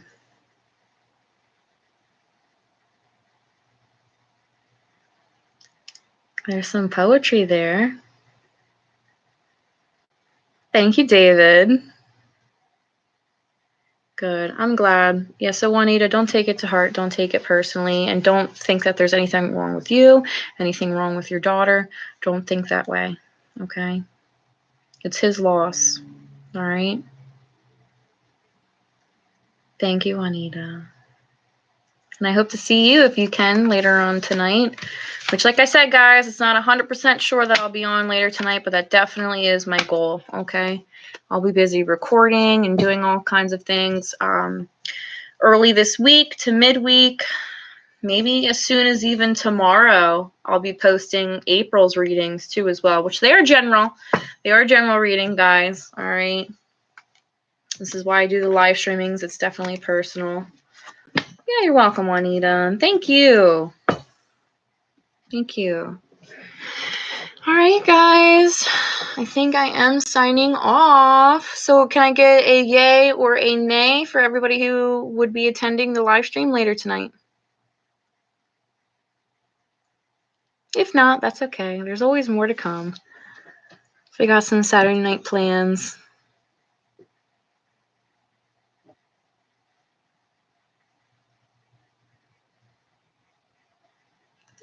There's some poetry there. Thank you, David. Good. I'm glad. Yeah, so Juanita, don't take it to heart. Don't take it personally. And don't think that there's anything wrong with you, anything wrong with your daughter. Don't think that way. Okay? It's his loss. All right? Thank you, Juanita. And I hope to see you, if you can, later on tonight. Which, like I said, guys, it's not 100% sure that I'll be on later tonight, but that definitely is my goal, okay? I'll be busy recording and doing all kinds of things early this week to midweek. Maybe as soon as even tomorrow, I'll be posting April's readings too as well, which they are general. They are general reading, guys, all right? This is why I do the live streamings. It's definitely personal. Yeah, you're welcome, Juanita. Thank you. Thank you. All right, guys. I think I am signing off. So can I get a yay or a nay for everybody who would be attending the live stream later tonight? If not, that's okay. There's always more to come. We got some Saturday night plans.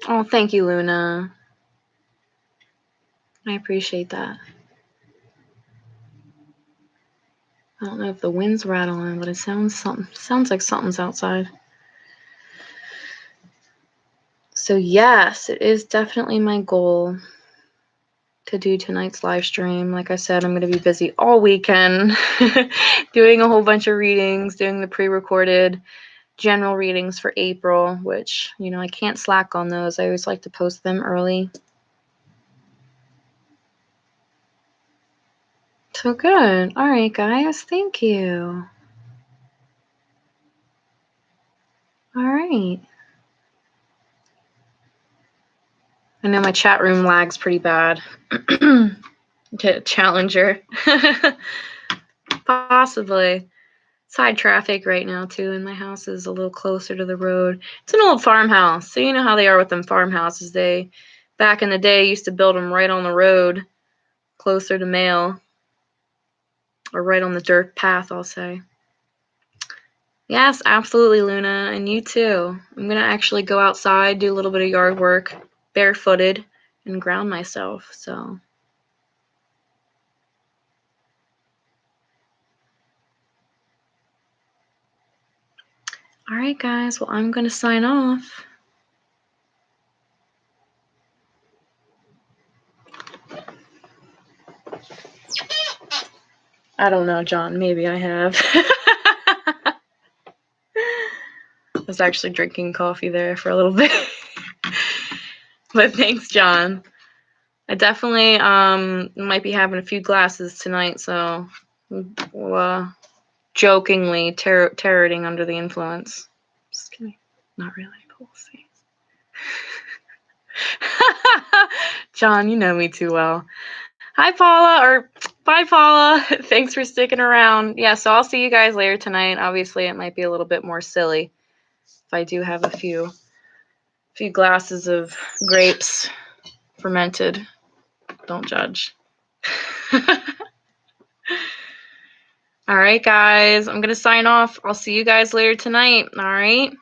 Oh, thank you, Luna. I appreciate that. I don't know if the wind's rattling, but it sounds like something's outside. So yes, it is definitely my goal to do tonight's live stream. Like I said, I'm going to be busy all weekend doing a whole bunch of readings, doing the pre-recorded general readings for April, which, you know, I can't slack on those. I always like to post them early. So good. All right, guys. Thank you. All right. I know my chat room lags pretty bad. Challenger. Possibly. Side traffic right now, too, and my house is a little closer to the road. It's an old farmhouse, so you know how they are with them farmhouses. They, back in the day, used to build them right on the road, closer to mail, or right on the dirt path, I'll say. Yes, absolutely, Luna, and you too. I'm going to actually go outside, do a little bit of yard work, barefooted, and ground myself, so... All right, guys. Well, I'm going to sign off. I don't know, John. Maybe I have. I was actually drinking coffee there for a little bit. But thanks, John. I definitely might be having a few glasses tonight, so jokingly tarotting under the influence. Just kidding. Not really. We'll see. John, you know me too well. Hi, Paula, or bye, Paula. Thanks for sticking around. Yeah, so I'll see you guys later tonight. Obviously, it might be a little bit more silly if I do have a few glasses of grapes fermented. Don't judge. All right, guys. I'm going to sign off. I'll see you guys later tonight. All right.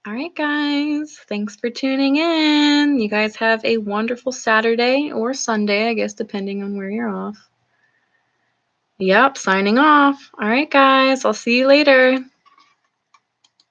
All right, guys. Thanks for tuning in. You guys have a wonderful Saturday or Sunday, I guess, depending on where you're off. Yep, signing off. All right, guys. I'll see you later.